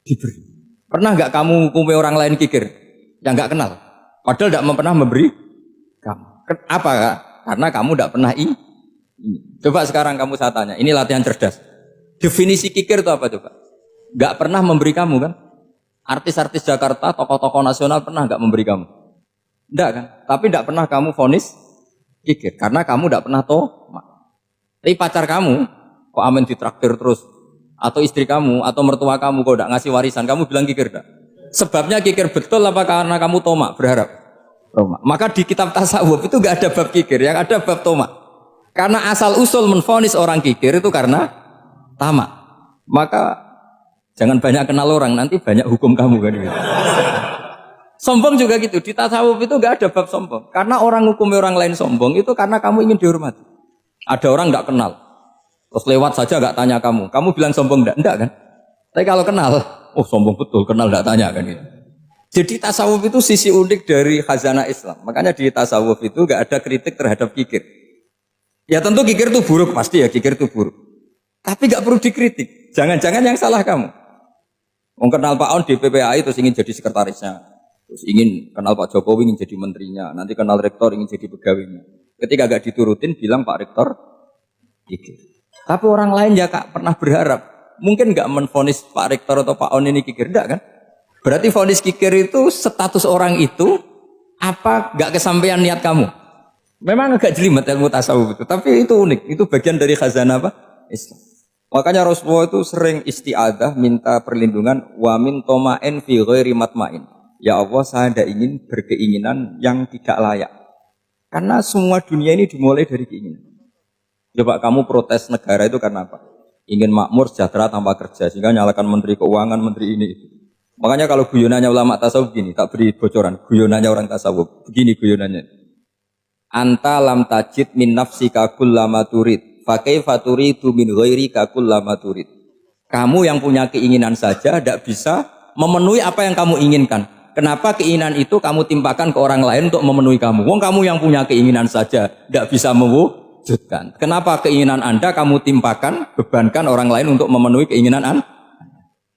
diberi. Pernah enggak kamu hukumi orang lain kikir? Yang enggak kenal. Padahal tidak pernah memberi kamu. Apa kak? Karena kamu tidak pernah ini. Coba sekarang kamu saya tanya. Ini latihan cerdas. Definisi kikir itu apa coba? Enggak pernah memberi kamu kan? Artis-artis Jakarta, tokoh-tokoh nasional pernah enggak memberi kamu? Enggak kan? Tapi enggak pernah kamu vonis kikir. Karena kamu enggak pernah Tapi pacar kamu, kok amin ditraktir terus? Atau istri kamu, atau mertua kamu, kok enggak ngasih warisan, kamu bilang kikir enggak? Sebabnya kikir betul apa karena kamu tomak, berharap? Tomak. Maka di kitab tasawuf itu enggak ada bab kikir, yang ada bab tomak. Karena asal usul menvonis orang kikir itu karena tamak. Maka jangan banyak kenal orang, nanti banyak hukum kamu kan gitu. Sombong juga gitu, di tasawuf itu enggak ada bab sombong. Karena orang hukum orang lain sombong itu karena kamu ingin dihormati. Ada orang enggak kenal. Terus lewat saja enggak tanya kamu. Kamu bilang sombong enggak? Enggak kan? Tapi kalau kenal, oh sombong betul, kenal enggak tanya kan gitu. Jadi tasawuf itu sisi unik dari khazanah Islam. Makanya di tasawuf itu enggak ada kritik terhadap kikir. Ya tentu kikir itu buruk, pasti ya kikir itu buruk. Tapi enggak perlu dikritik. Jangan-jangan yang salah kamu. Mau kenal Pak On di PPAI terus ingin jadi sekretarisnya. Terus ingin kenal Pak Jokowi ingin jadi menterinya. Nanti kenal rektor ingin jadi pegawainya. Ketika enggak diturutin bilang Pak Rektor kikir. Tapi orang lain ya kak pernah berharap, mungkin nggak menvonis Pak Rektor atau Pak On ini kikir, enggak kan? Berarti vonis kikir itu status orang itu apa nggak kesampaian niat kamu? Memang agak jelimet ilmu tasawuf itu, tapi itu unik, itu bagian dari khazanah apa? Islam. Makanya Rasulullah itu sering isti'adah minta perlindungan wamin toma'in fi ghairi matma'in. Ya Allah saya tidak ingin berkeinginan yang tidak layak. Karena semua dunia ini dimulai dari keinginan. Coba kamu protes negara itu karena apa? Ingin makmur, sejahtera tanpa kerja. Sehingga nyalakan menteri keuangan, menteri ini itu. Makanya kalau guyonannya ulama tasawuf gini, tak beri bocoran. Guyonannya orang tasawuf. Begini guyonannya. Anta lam tajid min nafsika kullama turid. Fakaifa turidu min ghairika kullama turid. Kamu yang punya keinginan saja tidak bisa memenuhi apa yang kamu inginkan. Kenapa keinginan itu kamu timpakan ke orang lain untuk memenuhi kamu? Wong kamu yang punya keinginan saja tidak bisa mewujudkan. Kenapa keinginan Anda kamu timpakan, bebankan orang lain untuk memenuhi keinginan Anda?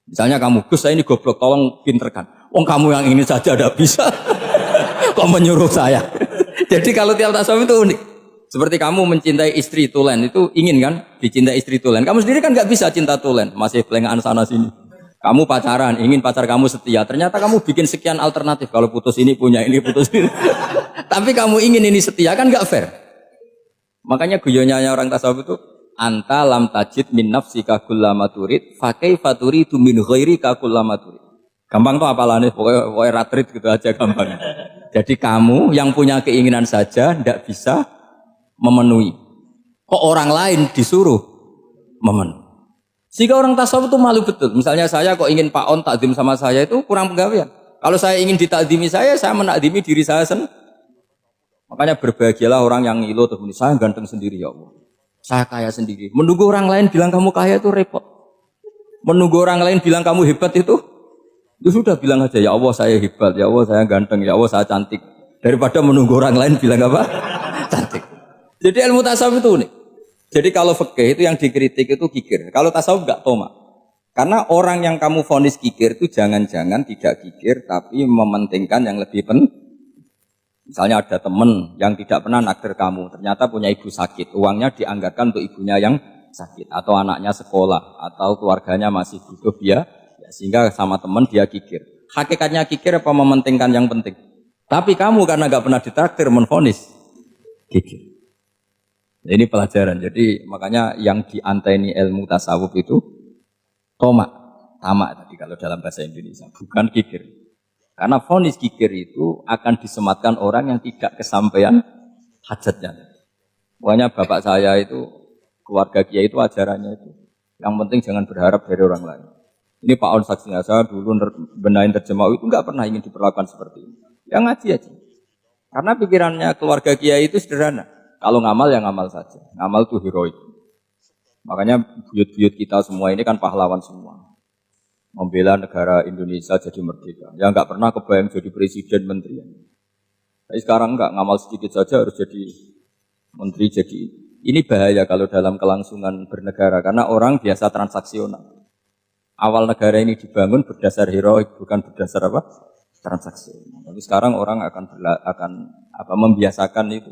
Misalnya kamu, Gus saya ini goblok, tolong pinterkan. Wong kamu yang ini saja tidak bisa, kok menyuruh saya? Jadi kalau tiap tasawuf itu unik. Seperti kamu mencintai istri tulen, itu ingin kan dicintai istri tulen. Kamu sendiri kan nggak bisa cinta tulen, masih pelengahan sana sini. Kamu pacaran, ingin pacar kamu setia. Ternyata kamu bikin sekian alternatif. Kalau putus ini punya ini, putus ini. Tapi kamu ingin ini setia, kan nggak fair. Makanya guyonanya orang tasawuf itu anta lam tajid min nafsika kullama turid fa kaifa turidu min ghairika kullama turid. Gampang tuh apalane pokoknya ratrit gitu aja gampang. Jadi kamu yang punya keinginan saja tidak bisa memenuhi. Kok orang lain disuruh memenuhi. Sehingga orang tasawuf itu malu betul. Misalnya saya kok ingin Pak On takdim sama saya itu kurang penggawean. Kalau saya ingin ditakdimi saya menakdimi diri saya sendiri. Makanya berbahagialah orang yang ngilu terus saya ganteng sendiri ya Allah. Saya kaya sendiri. Menunggu orang lain bilang kamu kaya itu repot. Menunggu orang lain bilang kamu hebat itu sudah bilang aja ya Allah saya hebat, ya Allah saya ganteng, ya Allah saya cantik. Daripada menunggu orang lain bilang apa? Cantik. Jadi ilmu tasawuf itu unik. Jadi kalau fikih itu yang dikritik itu kikir. Kalau tasawuf enggak toma. Karena orang yang kamu vonis kikir itu jangan-jangan tidak kikir tapi mementingkan yang lebih penting. Misalnya ada teman yang tidak pernah naktir kamu, ternyata punya ibu sakit, uangnya dianggarkan untuk ibunya yang sakit, atau anaknya sekolah, atau keluarganya masih butuh dia, ya, sehingga sama teman dia kikir. hakikatnya kikir apa mementingkan yang penting. Tapi kamu karena nggak pernah ditraktir menvonis kikir. Ini pelajaran. Jadi makanya yang dianteni ilmu tasawuf itu tamak tadi kalau dalam bahasa Indonesia, bukan kikir. Karena vonis kikir itu akan disematkan orang yang tidak kesampaian hajatnya. Pokoknya bapak saya itu keluarga kiai itu ajarannya itu. Yang penting jangan berharap dari orang lain. Ini Pak On saksinya, saya dulu benahin terjemah itu nggak pernah ingin diperlakukan seperti ini. Yang ngaji aja. Karena pikirannya keluarga kiai itu sederhana. Kalau ngamal ya ngamal saja. Ngamal itu heroik. Makanya buyut-buyut kita semua ini kan pahlawan semua. Membela negara Indonesia jadi merdeka. Ya nggak pernah kebayang jadi presiden, menteri. Tapi sekarang nggak, ngamal sedikit saja harus jadi menteri. Jadi ini bahaya kalau dalam kelangsungan bernegara. Karena orang biasa transaksional. Awal negara ini dibangun berdasar heroik, bukan berdasar apa? Transaksional. Tapi sekarang orang akan membiasakan itu.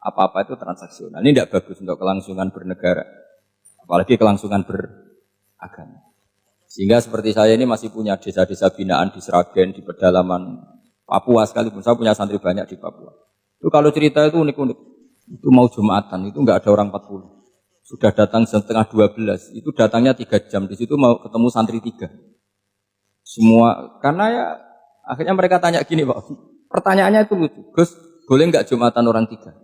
Apa-apa itu transaksional. Ini tidak bagus untuk kelangsungan bernegara. Apalagi kelangsungan beragama. Sehingga seperti saya ini masih punya desa-desa binaan di Sragen, di pedalaman Papua sekalipun. Saya punya santri banyak di Papua. Itu kalau cerita itu unik-unik. Itu mau Jumatan, itu enggak ada orang 40. Sudah datang setengah 12. Itu datangnya 3 jam. Di situ mau ketemu santri 3. Semua, karena ya akhirnya mereka tanya gini Pak. Pertanyaannya itu lucu. Gus, boleh enggak Jumatan orang 3?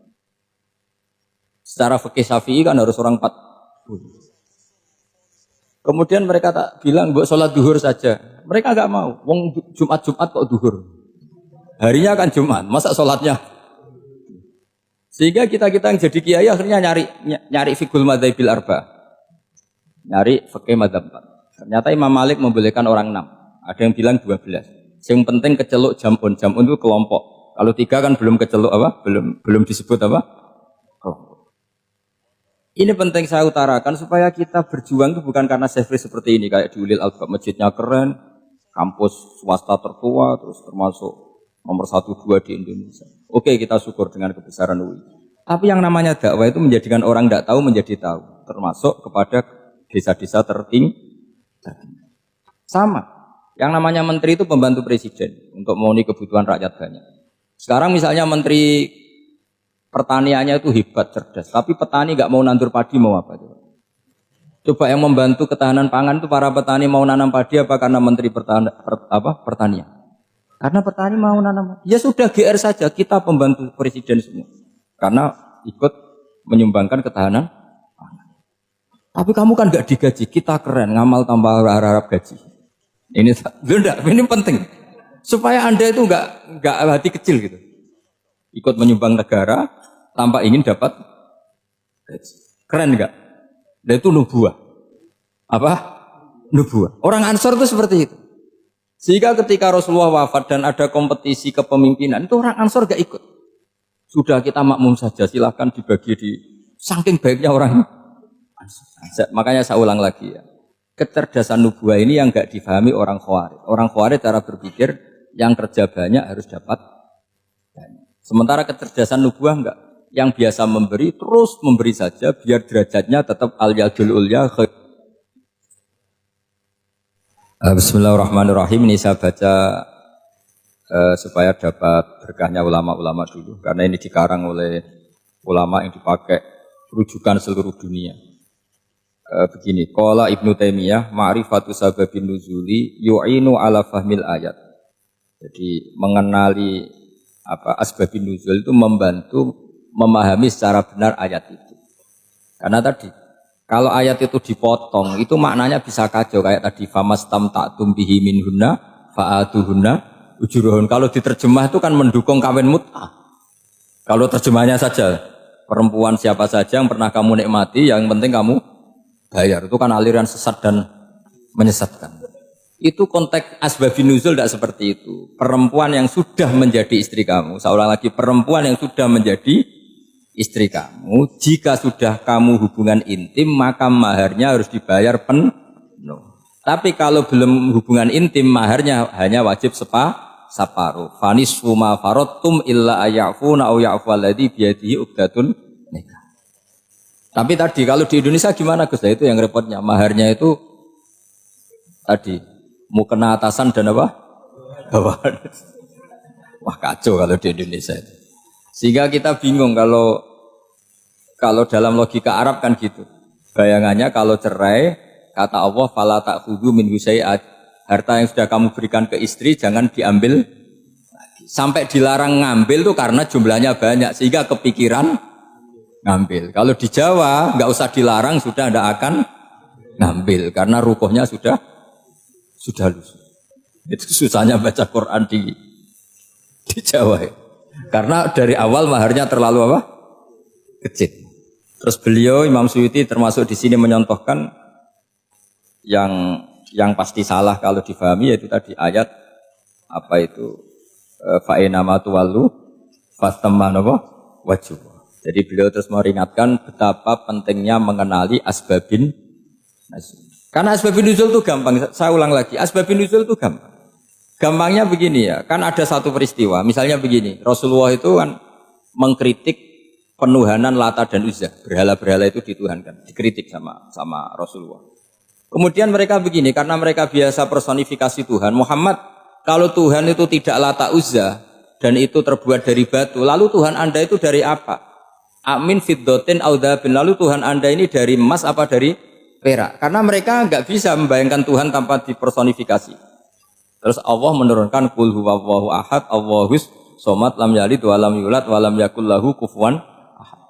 Secara fikih Syafi'i kan harus orang 40. Kemudian mereka tak bilang buat sholat duhur saja. Mereka enggak mau. Wong Jumat kok duhur. Harinya kan Jumat, masa sholatnya? Sehingga kita yang jadi kiai akhirnya nyari fikul madzhabil arba. Nyari fikih madzhab 4. Ternyata Imam Malik membolehkan orang 6. Ada yang bilang 12. Yang penting keceluk jamun. Jamun itu kelompok. Kalau 3 kan belum keceluk apa? Belum disebut apa? Kelompok. Ini penting saya utarakan supaya kita berjuang itu bukan karena sefri seperti ini kayak di Ulil Albab, masjidnya keren, kampus swasta tertua, terus termasuk nomor 1-2 di Indonesia. Oke, kita syukur dengan kebesaran UI. Tapi yang namanya dakwah itu menjadikan orang tidak tahu menjadi tahu, termasuk kepada desa-desa tertinggi. Sama. Yang namanya menteri itu pembantu presiden untuk memenuhi kebutuhan rakyat banyak. Sekarang misalnya menteri pertaniannya itu hebat, cerdas. Tapi petani nggak mau nandur padi, mau apa? Coba yang membantu ketahanan pangan itu para petani mau nanam padi apa karena menteri pertanian? Karena petani mau nanam. Ya sudah GR saja, kita pembantu presiden semua. Karena ikut menyumbangkan ketahanan pangan. Tapi kamu kan nggak digaji, kita keren, ngamal tambah harap gaji. Ini penting. Supaya Anda itu nggak hati kecil gitu. Ikut menyumbang negara tanpa ingin dapat gaji. Keren enggak? Dan itu nubuah. Apa? Nubuah. Orang Ansor itu seperti itu. Sehingga ketika Rasulullah wafat dan ada kompetisi kepemimpinan, itu orang Ansor gak ikut. Sudah kita makmum saja, silahkan dibagi di saking baiknya orang Ansor. Makanya saya ulang lagi ya. Kecerdasan nubuah ini yang gak difahami orang Khawarij. Orang Khawarij cara berpikir yang kerja banyak harus dapat banyak. Sementara kecerdasan nubuah enggak. Yang biasa memberi, terus memberi saja, biar derajatnya tetap al-yadul ulya. Bismillahirrahmanirrahim. Ini saya baca supaya dapat berkahnya ulama-ulama dulu. Karena ini dikarang oleh ulama yang dipakai rujukan seluruh dunia. Begini, qala Ibnu Taimiyah, ma'rifatu sababin nuzuli yu'inu ala fahmil ayat. Jadi mengenali asbabun nuzul itu membantu memahami secara benar ayat itu. Karena tadi kalau ayat itu dipotong itu maknanya bisa kacau kayak tadi famastam ta'tum bihi minhunna fa'atuhunna ujurun. Kalau diterjemah itu kan mendukung kawin mut'ah. Kalau terjemahnya saja perempuan siapa saja yang pernah kamu nikmati yang penting kamu bayar, itu kan aliran sesat dan menyesatkan. Itu konteks asbabun nuzul tidak seperti itu. Perempuan yang sudah menjadi istri kamu, saya ulang lagi, perempuan yang sudah menjadi istri kamu, jika sudah kamu hubungan intim, maka maharnya harus dibayar penuh. Tapi kalau belum hubungan intim, maharnya hanya wajib separuh. Fanisfu ma faradtum illa ayafuna aw ya'fu alladzi biyadihi uqdatun nikah. Tapi tadi kalau di Indonesia gimana Gus? Itu yang repotnya, maharnya itu tadi mau kena atasan dan apa? Bawaan. Wah kacau kalau di Indonesia itu. Sehingga kita bingung kalau dalam logika Arab kan gitu. Bayangannya kalau cerai, kata Allah, fala ta'khudhu min husai'at. Harta yang sudah kamu berikan ke istri jangan diambil lagi. Sampai dilarang ngambil tuh karena jumlahnya banyak sehingga kepikiran ngambil. Kalau di Jawa nggak usah dilarang sudah tidak akan ngambil karena rukuhnya sudah lusuh. Itu susahnya baca Quran di Jawa ya. Karena dari awal maharnya terlalu apa? Kecil. Terus beliau Imam Suyuti termasuk di sini menyontohkan yang pasti salah kalau difahami yaitu tadi ayat apa itu fa'inama tuwallu fastammanova wajhu. Jadi beliau terus meringatkan betapa pentingnya mengenali asbabin nuzul. Karena asbabin nuzul itu gampang. Saya ulang lagi, asbabin nuzul itu gampang. Gampangnya begini ya, kan ada satu peristiwa, misalnya begini, Rasulullah itu kan mengkritik penuhanan Lata dan Uzza, berhala-berhala itu dituhankan, dikritik sama Rasulullah. Kemudian mereka begini, karena mereka biasa personifikasi Tuhan, Muhammad, kalau Tuhan itu tidak Lata Uzza dan itu terbuat dari batu, lalu Tuhan Anda itu dari apa? Amin fiddotin audabin, lalu Tuhan Anda ini dari emas apa dari perak? Karena mereka nggak bisa membayangkan Tuhan tanpa dipersonifikasi. Terus Allah menurunkan qul huwallahu ahad, Allahus somad, lam yalid wa lam yulad wa lam yakul lahu kufuwan ahad.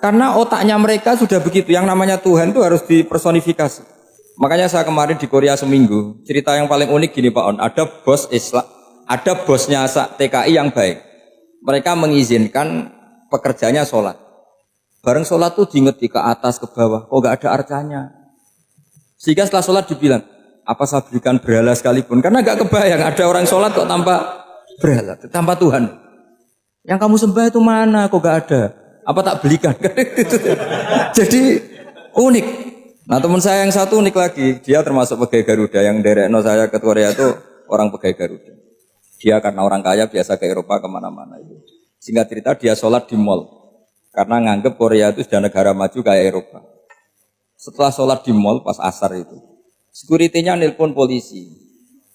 Karena otaknya mereka sudah begitu, yang namanya Tuhan itu harus dipersonifikasi. Makanya saya kemarin di Korea seminggu, cerita yang paling unik gini Pak On, ada bos Islam, ada bosnya TKI yang baik. Mereka mengizinkan pekerjanya sholat. Bareng sholat tuh diingeti ke atas ke bawah, kok gak ada arcanya. Sehingga setelah sholat dibilang, apa saya berikan berhala sekalipun, karena gak kebayang ada orang sholat kok tanpa berhala, tanpa Tuhan. Yang kamu sembah itu mana, kok gak ada, apa tak belikan. Jadi unik. Nah teman saya yang satu unik lagi, dia termasuk pegawai Garuda, yang derekno saya ke Korea itu orang pegawai Garuda. Dia karena orang kaya biasa ke Eropa kemana-mana itu. Singkat cerita dia sholat di mall, karena nganggep Korea itu sudah negara maju kayak Eropa. Setelah sholat di mall pas asar itu, sekuritinya nelpon polisi.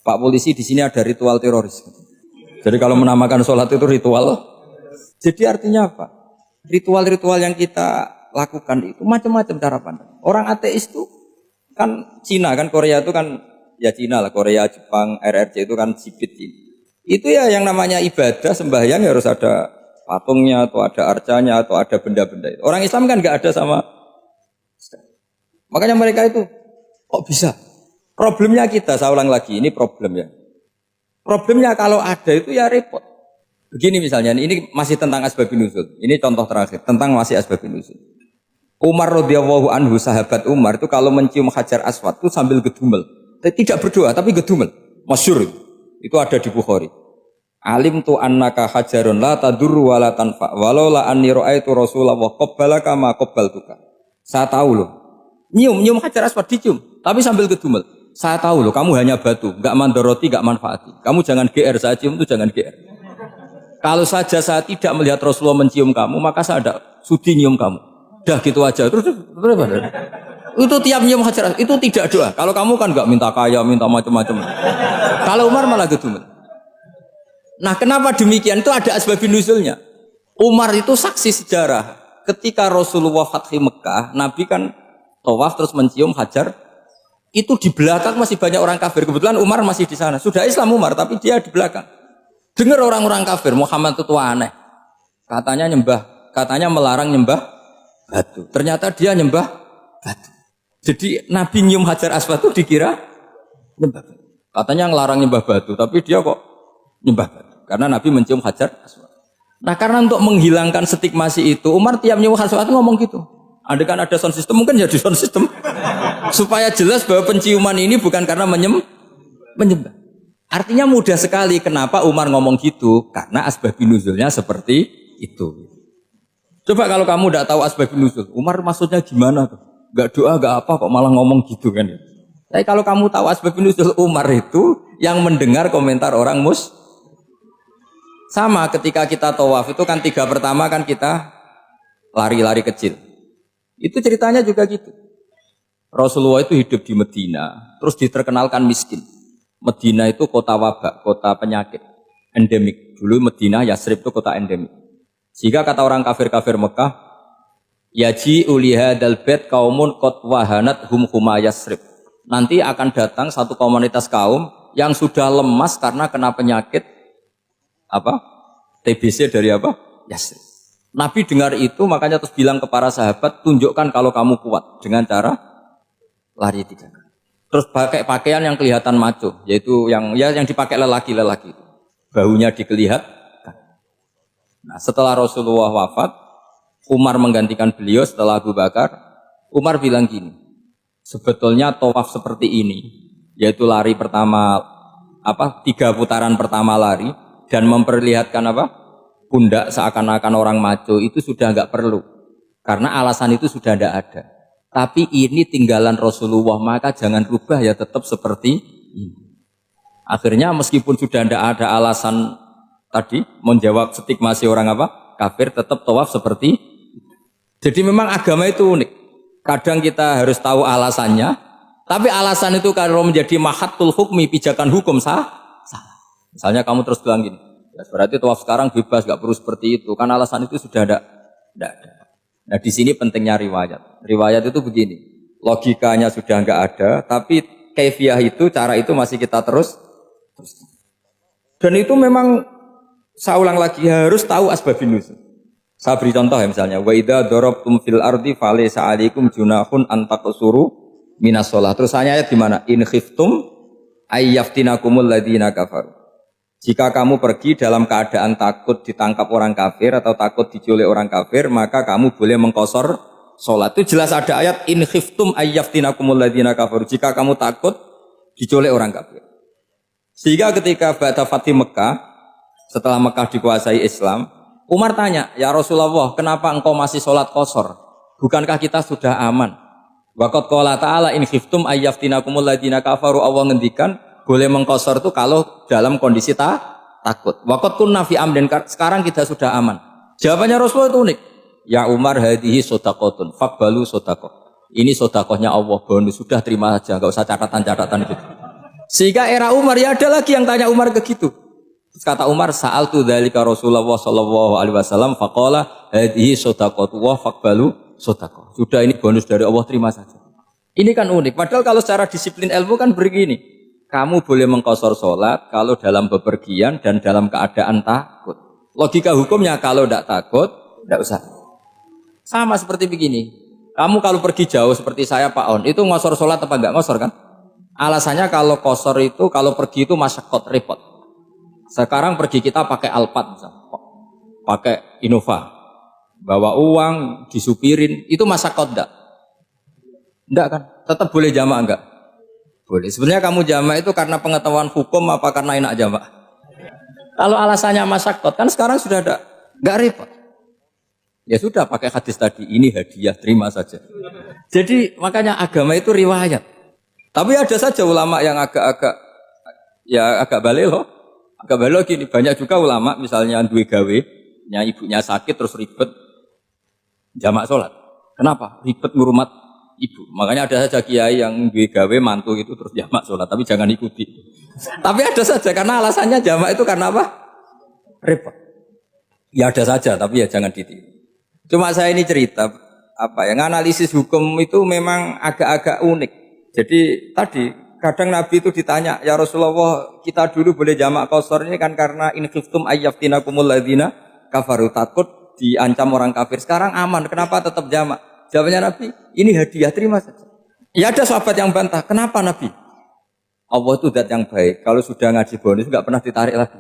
Pak polisi, di sini ada ritual teroris. Jadi kalau menamakan sholat itu ritual. Jadi artinya apa? Ritual-ritual yang kita lakukan itu macam-macam cara pandang. Orang ateis itu kan Cina kan, Korea itu kan ya Cina lah, Korea, Jepang, RRC itu kan sipit ini. Itu ya yang namanya ibadah sembahyang ya harus ada patungnya atau ada arcanya atau ada benda-benda itu. Orang Islam kan nggak ada sama. Makanya mereka itu kok bisa? Problemnya kita, saya ulang lagi, ini problem ya. Problemnya kalau ada itu ya repot. Begini misalnya, ini masih tentang asbabun nuzul. Ini contoh terakhir, tentang masih asbabun nuzul. Umar radhiyallahu anhu, sahabat Umar itu kalau mencium Hajar Aswad itu sambil gedumel. Tidak berdoa, tapi gedumel. Masyhur. Itu ada di Bukhari. Alim tu annaka hajarun la tadurru wa la tanfa. Walau la anni ra'aitu Rasulullah qabbalaka ma qabbaltuka. Saya tahu loh. Nyium Hajar Aswad dicium, tapi sambil gedumel. Saya tahu loh, kamu hanya batu, enggak mandoroti, enggak manfaati. Kamu jangan GR, saya cium itu jangan GR. Kalau saja saya tidak melihat Rasulullah mencium kamu, maka saya ada sudi nyium kamu. Dah gitu aja. Terus itu tiap nyium Hajar Aswad, itu tidak doa. Kalau kamu kan enggak minta kaya, minta macam-macam. Kalau Umar malah gedumel. Nah, kenapa demikian? Itu ada asbabun nuzulnya. Umar itu saksi sejarah. Ketika Rasulullah Fathi Mekah, Nabi kan tawaf terus mencium Hajar, itu di belakang masih banyak orang kafir. Kebetulan Umar masih di sana. Sudah Islam Umar, tapi dia di belakang. Dengar orang-orang kafir, Muhammad itu tua aneh. Katanya melarang nyembah batu. Ternyata dia nyembah batu. Jadi Nabi nyium Hajar Aswad itu dikira nyembah batu. Katanya ngelarang nyembah batu, tapi dia kok nyembah batu. Karena Nabi mencium Hajar Aswad. Nah karena untuk menghilangkan stigmasi itu, Umar tiap nyium Hajar Aswad ngomong gitu. Andai kan ada sound system, mungkin jadi sound system. Supaya jelas bahwa penciuman ini bukan karena menyembah. Artinya mudah sekali kenapa Umar ngomong gitu. Karena asbabun nuzulnya seperti itu. Coba kalau kamu tidak tahu asbabun nuzul, Umar maksudnya gimana tuh? Gak doa, gak apa kok malah ngomong gitu kan ya. Tapi kalau kamu tahu asbabun nuzul Umar itu yang mendengar komentar orang sama ketika kita tawaf itu kan 3 pertama kan kita lari-lari kecil. Itu ceritanya juga gitu. Rasulullah itu hidup di Medina, terus diterkenalkan miskin. Medina itu kota wabak, kota penyakit, endemik. Dulu Medina, Yasrib itu kota endemik. Sehingga kata orang kafir-kafir Mekah, yaji ulihadal bait kaumun qad wahanat huma Yasrib. Nanti akan datang satu komunitas kaum yang sudah lemas karena kena penyakit apa? TBC dari apa? Yasrib. Nabi dengar itu makanya terus bilang ke para sahabat, tunjukkan kalau kamu kuat dengan cara lari 3 kali. Terus pakai pakaian yang kelihatan maco, yaitu yang dipakai lelaki-lelaki. Bahunya dikelihatkan. Nah, setelah Rasulullah wafat, Umar menggantikan beliau setelah Abu Bakar. Umar bilang gini, sebetulnya tawaf seperti ini, yaitu lari pertama 3 putaran pertama lari dan memperlihatkan pundak seakan-akan orang maco itu sudah enggak perlu. Karena alasan itu sudah tidak ada. Tapi ini tinggalan Rasulullah, maka jangan rubah ya tetap seperti ini. Akhirnya meskipun sudah tidak ada alasan tadi menjawab stigma si orang kafir, tetap tawaf seperti itu. Jadi memang agama itu unik. Kadang kita harus tahu alasannya, tapi alasan itu kalau menjadi mahatul hukmi, pijakan hukum salah. Misalnya kamu terus bilang gini, ya berarti tawaf sekarang bebas, nggak perlu seperti itu. Kan alasan itu sudah tidak ada. Nah di sini pentingnya riwayat. Riwayat itu begini, logikanya sudah enggak ada, tapi kaifiah itu, cara itu masih kita terus. Dan itu memang saya ulang lagi harus tahu asbabun nuzul. Saya beri contoh ya misalnya, wa idza darabtum fil ardi falaysa 'alaikum junahun an taqsuru minas shalah. Terus ayat di mana? In khiftum ayyaftinakumul ladzina kafaru. Jika kamu pergi dalam keadaan takut ditangkap orang kafir atau takut diculik orang kafir, maka kamu boleh mengqasar sholat. Itu jelas ada ayat in khiftum ayyaftinakumul ladzina kafaru. Jika kamu takut diculik orang kafir. Sehingga ketika ba'da Fatih Mekah, setelah Mekah dikuasai Islam, Umar tanya, "Ya Rasulullah, kenapa engkau masih sholat qasar? Bukankah kita sudah aman?" Wa qad qala ta'ala in khiftum ayyaftinakumul ladzina kafaru. Allah ngendikan boleh mengqasar itu kalau dalam kondisi takut. Waqad kunna fi amrin, sekarang kita sudah aman. Jawabannya Rasulullah itu unik. Ya Umar, hadhihi shadaqatun faqbalu shadaqah. Ini sedekahnya Allah, bonus, sudah terima saja, enggak usah catatan-catatan gitu. Sehingga era Umar ya ada lagi yang tanya Umar ke gitu. Terus kata Umar, sa'altu dzalika Rasulullah sallallahu alaihi wasallam faqala hadhihi shadaqatu wa faqbalu shadaqah. Sudah ini bonus dari Allah, terima saja. Ini kan unik. Padahal kalau secara disiplin ilmu kan begini. Kamu boleh mengqasar sholat kalau dalam bepergian dan dalam keadaan takut. Logika hukumnya kalau tidak takut, tidak usah. Sama seperti begini. Kamu kalau pergi jauh seperti saya Pak On, itu ngosor sholat apa enggak ngosor kan? Alasannya kalau kosor itu, kalau pergi itu masyakot, repot. Sekarang pergi kita pakai Alphard, pakai Innova. Bawa uang, disupirin, itu masyakot enggak? Enggak kan? Tetap boleh jamaah enggak? Boleh. Sebenarnya kamu jamak itu karena pengetahuan hukum apa karena enak jamak? Kalau alasannya masyakot, kan sekarang sudah ada, nggak repot. Ya sudah pakai hadis tadi, ini hadiah, terima saja. Jadi makanya agama itu riwayat. Tapi ada saja ulama yang agak balelo. Agak balelo gini, banyak juga ulama misalnya duwe gawe, ibunya sakit terus ribet jamak sholat. Kenapa? Ribet ngurumat ibu. Makanya ada saja kiai yang gawe mantu itu terus jamak sholat, tapi jangan ikuti. Tapi ada saja karena alasannya jamak itu karena apa? Repot. Ya ada saja, tapi ya jangan ditiru. Cuma saya ini cerita analisis hukum itu memang agak-agak unik. Jadi tadi kadang Nabi itu ditanya, ya Rasulullah, kita dulu boleh jamak qasar ini kan karena in khiftum ayyaftinakumul ladzina kafaru, takut diancam orang kafir. Sekarang aman, kenapa tetap jamak? Jawabnya Nabi, ini hadiah, terima saja. Ya ada sahabat yang bantah, kenapa Nabi? Allah itu zat yang baik, kalau sudah ngaji bonus nggak pernah ditarik lagi.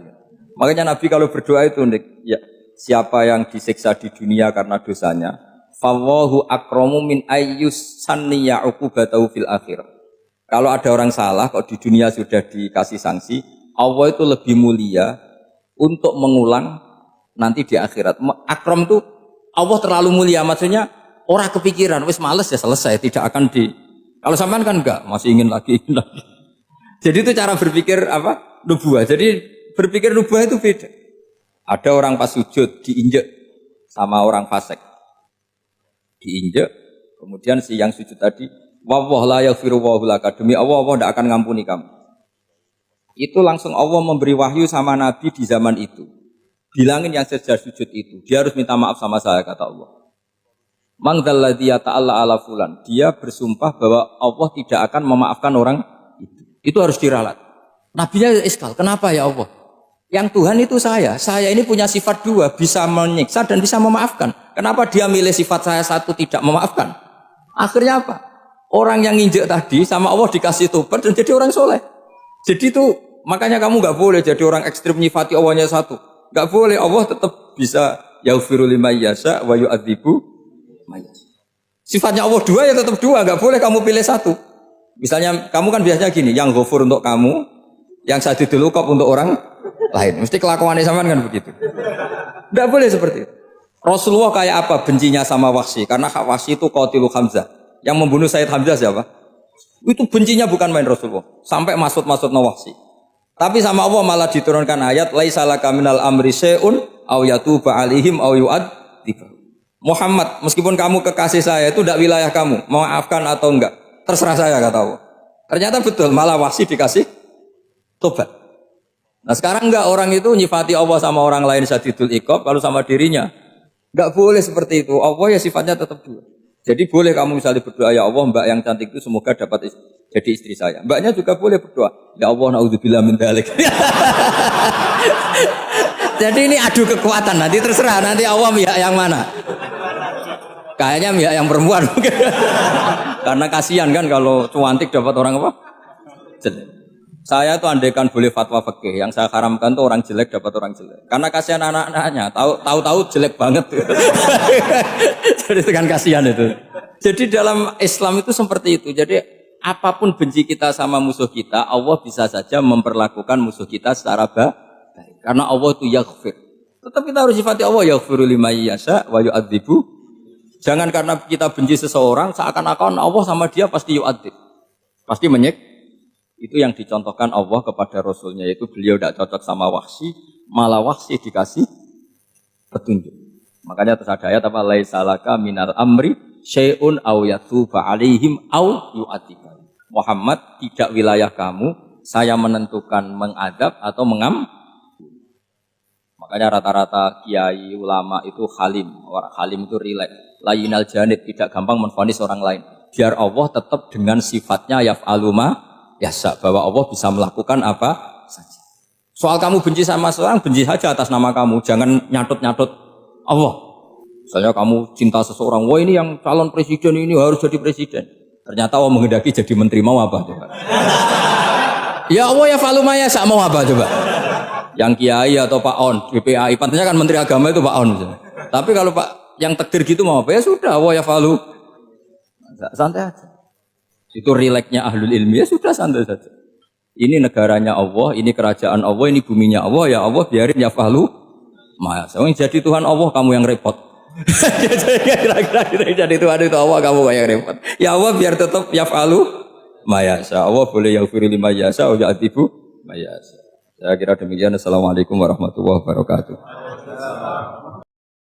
Makanya Nabi kalau berdoa itu unik. Ya, siapa yang disiksa di dunia karena dosanya, fallahu akramu min ayyus sanniya uqubatahu fil akhir. Kalau ada orang salah, kok di dunia sudah dikasih sanksi, Allah itu lebih mulia untuk mengulang nanti di akhirat. Akram itu Allah terlalu mulia, maksudnya orang kepikiran, wis males ya selesai, tidak akan di. Kalau sampean kan enggak, masih ingin lagi. Jadi itu cara berpikir nubuah. Jadi berpikir nubuah itu beda. Ada orang pas sujud diinjek sama orang fasik. Diinjek, kemudian si yang sujud tadi, wallah la yaghfiru wa laka, demi Allah tidak akan ngampuni kamu. Itu langsung Allah memberi wahyu sama Nabi di zaman itu. Bilangin yang sejar sujud itu, dia harus minta maaf sama saya, kata Allah. Man dzalladzi yata'alla ala fulan. Dia bersumpah bahwa Allah tidak akan memaafkan orang itu. Itu harus diralat. Nabinya iskal, kenapa ya Allah? Yang Tuhan itu saya ini punya sifat dua, bisa menyiksa dan bisa memaafkan. Kenapa dia milih sifat saya satu tidak memaafkan? Akhirnya apa? Orang yang nginjek tadi sama Allah dikasih tobat dan jadi orang soleh. Jadi itu makanya kamu nggak boleh jadi orang ekstrim nyifati Allahnya satu. Nggak boleh, Allah tetap bisa yaghfiru liman yasha wa yu'adzibu man yasha. Sifatnya Allah dua ya tetap dua, nggak boleh kamu pilih satu. Misalnya kamu kan biasanya gini, yang ghafur untuk kamu, yang sadidul uqab untuk orang lain. Mesti kelakuannya sama kan begitu. Nggak boleh seperti itu. Rasulullah kayak apa bencinya sama Wahsy? Karena Wahsy itu qatilu Hamzah. Yang membunuh Sayyid Hamzah siapa? Itu bencinya bukan main Rasulullah. Sampai maksud-maksud Wahsy. Tapi sama Allah malah diturunkan ayat laisa laka minal amri syai'un aw yatuba alaihim aw yu'adzib. Muhammad, meskipun kamu kekasih saya itu tidak wilayah kamu, maafkan atau enggak, terserah saya, kata Allah. Ternyata betul, malah Wahsy dikasih tobat. Nah sekarang enggak, orang itu nyifati Allah sama orang lain sadidul iqab, kalau sama dirinya enggak boleh seperti itu. Allah ya sifatnya tetap dua. Jadi boleh kamu misalnya berdoa, ya Allah mbak yang cantik itu semoga dapat jadi istri saya. Mbaknya juga boleh berdoa, ya Allah naudzubillah min dzalik. Jadi ini adu kekuatan, nanti terserah nanti Allah pihak yang mana. Kayaknya pihak yang perempuan mungkin. Karena kasihan kan kalau cantik dapat orang apa? Jelek. Saya tuh andaikan boleh fatwa fikih, yang saya haramkan tuh orang jelek dapat orang jelek. Karena kasihan anak-anaknya, tahu-tahu jelek banget. Jadi kan kasihan itu. Jadi dalam Islam itu seperti itu. Jadi apapun benci kita sama musuh kita, Allah bisa saja memperlakukan musuh kita secara baik. Karena Allah itu yaghfir. Tetap kita harus sifati Allah yaghfiru liman yasha wa yu'adzibu. Jangan karena kita benci seseorang seakan-akan Allah sama dia pasti yu'adzib. Pasti menyik. Itu yang dicontohkan Allah kepada Rasulnya, yaitu beliau tidak cocok sama Wahsy, malah Wahsy dikasih petunjuk. Makanya terus ada ayat apa? Laisa laka minal amri syai'un aw yatuba alaihim aw yu'adzib. Muhammad, tidak wilayah kamu, saya menentukan mengadab atau mengam. Makanya rata-rata kiai ulama itu halim. Orang halim itu rileks. Layinal janib, tidak gampang menvonis orang lain. Biar Allah tetap dengan sifatnya yaf'alu ma yasha, bahwa Allah bisa melakukan apa saja. Soal kamu benci sama seorang, benci saja atas nama kamu. Jangan nyatut-nyatut Allah. Misalnya kamu cinta seseorang, wah ini yang calon presiden ini harus jadi presiden. Ternyata Allah menghendaki jadi menteri, mau apa coba? Ya Allah ya falu maya, mau apa coba? Yang kiai atau Pak On, BPAI, pantasnya kan menteri agama itu Pak On misalnya. Tapi kalau Pak yang takdir gitu mau apa? Ya sudah, Allah ya falu. Santai aja. Itu rileksnya ahlul ilmi, ya sudah santai saja. Ini negaranya Allah, ini kerajaan Allah, ini buminya Allah, ya Allah biarin ya falu. Masa jadi Tuhan Allah, kamu yang repot. Kira-kira jadi Tuhan itu Allah, kamu yang repot. Ya Allah biar tetap ya falu. Mayasa Allah boleh yaghfiru liman yasha wa yu'adzibu mayasa. Saya kira demikian. Assalamualaikum warahmatullahi wabarakatuh.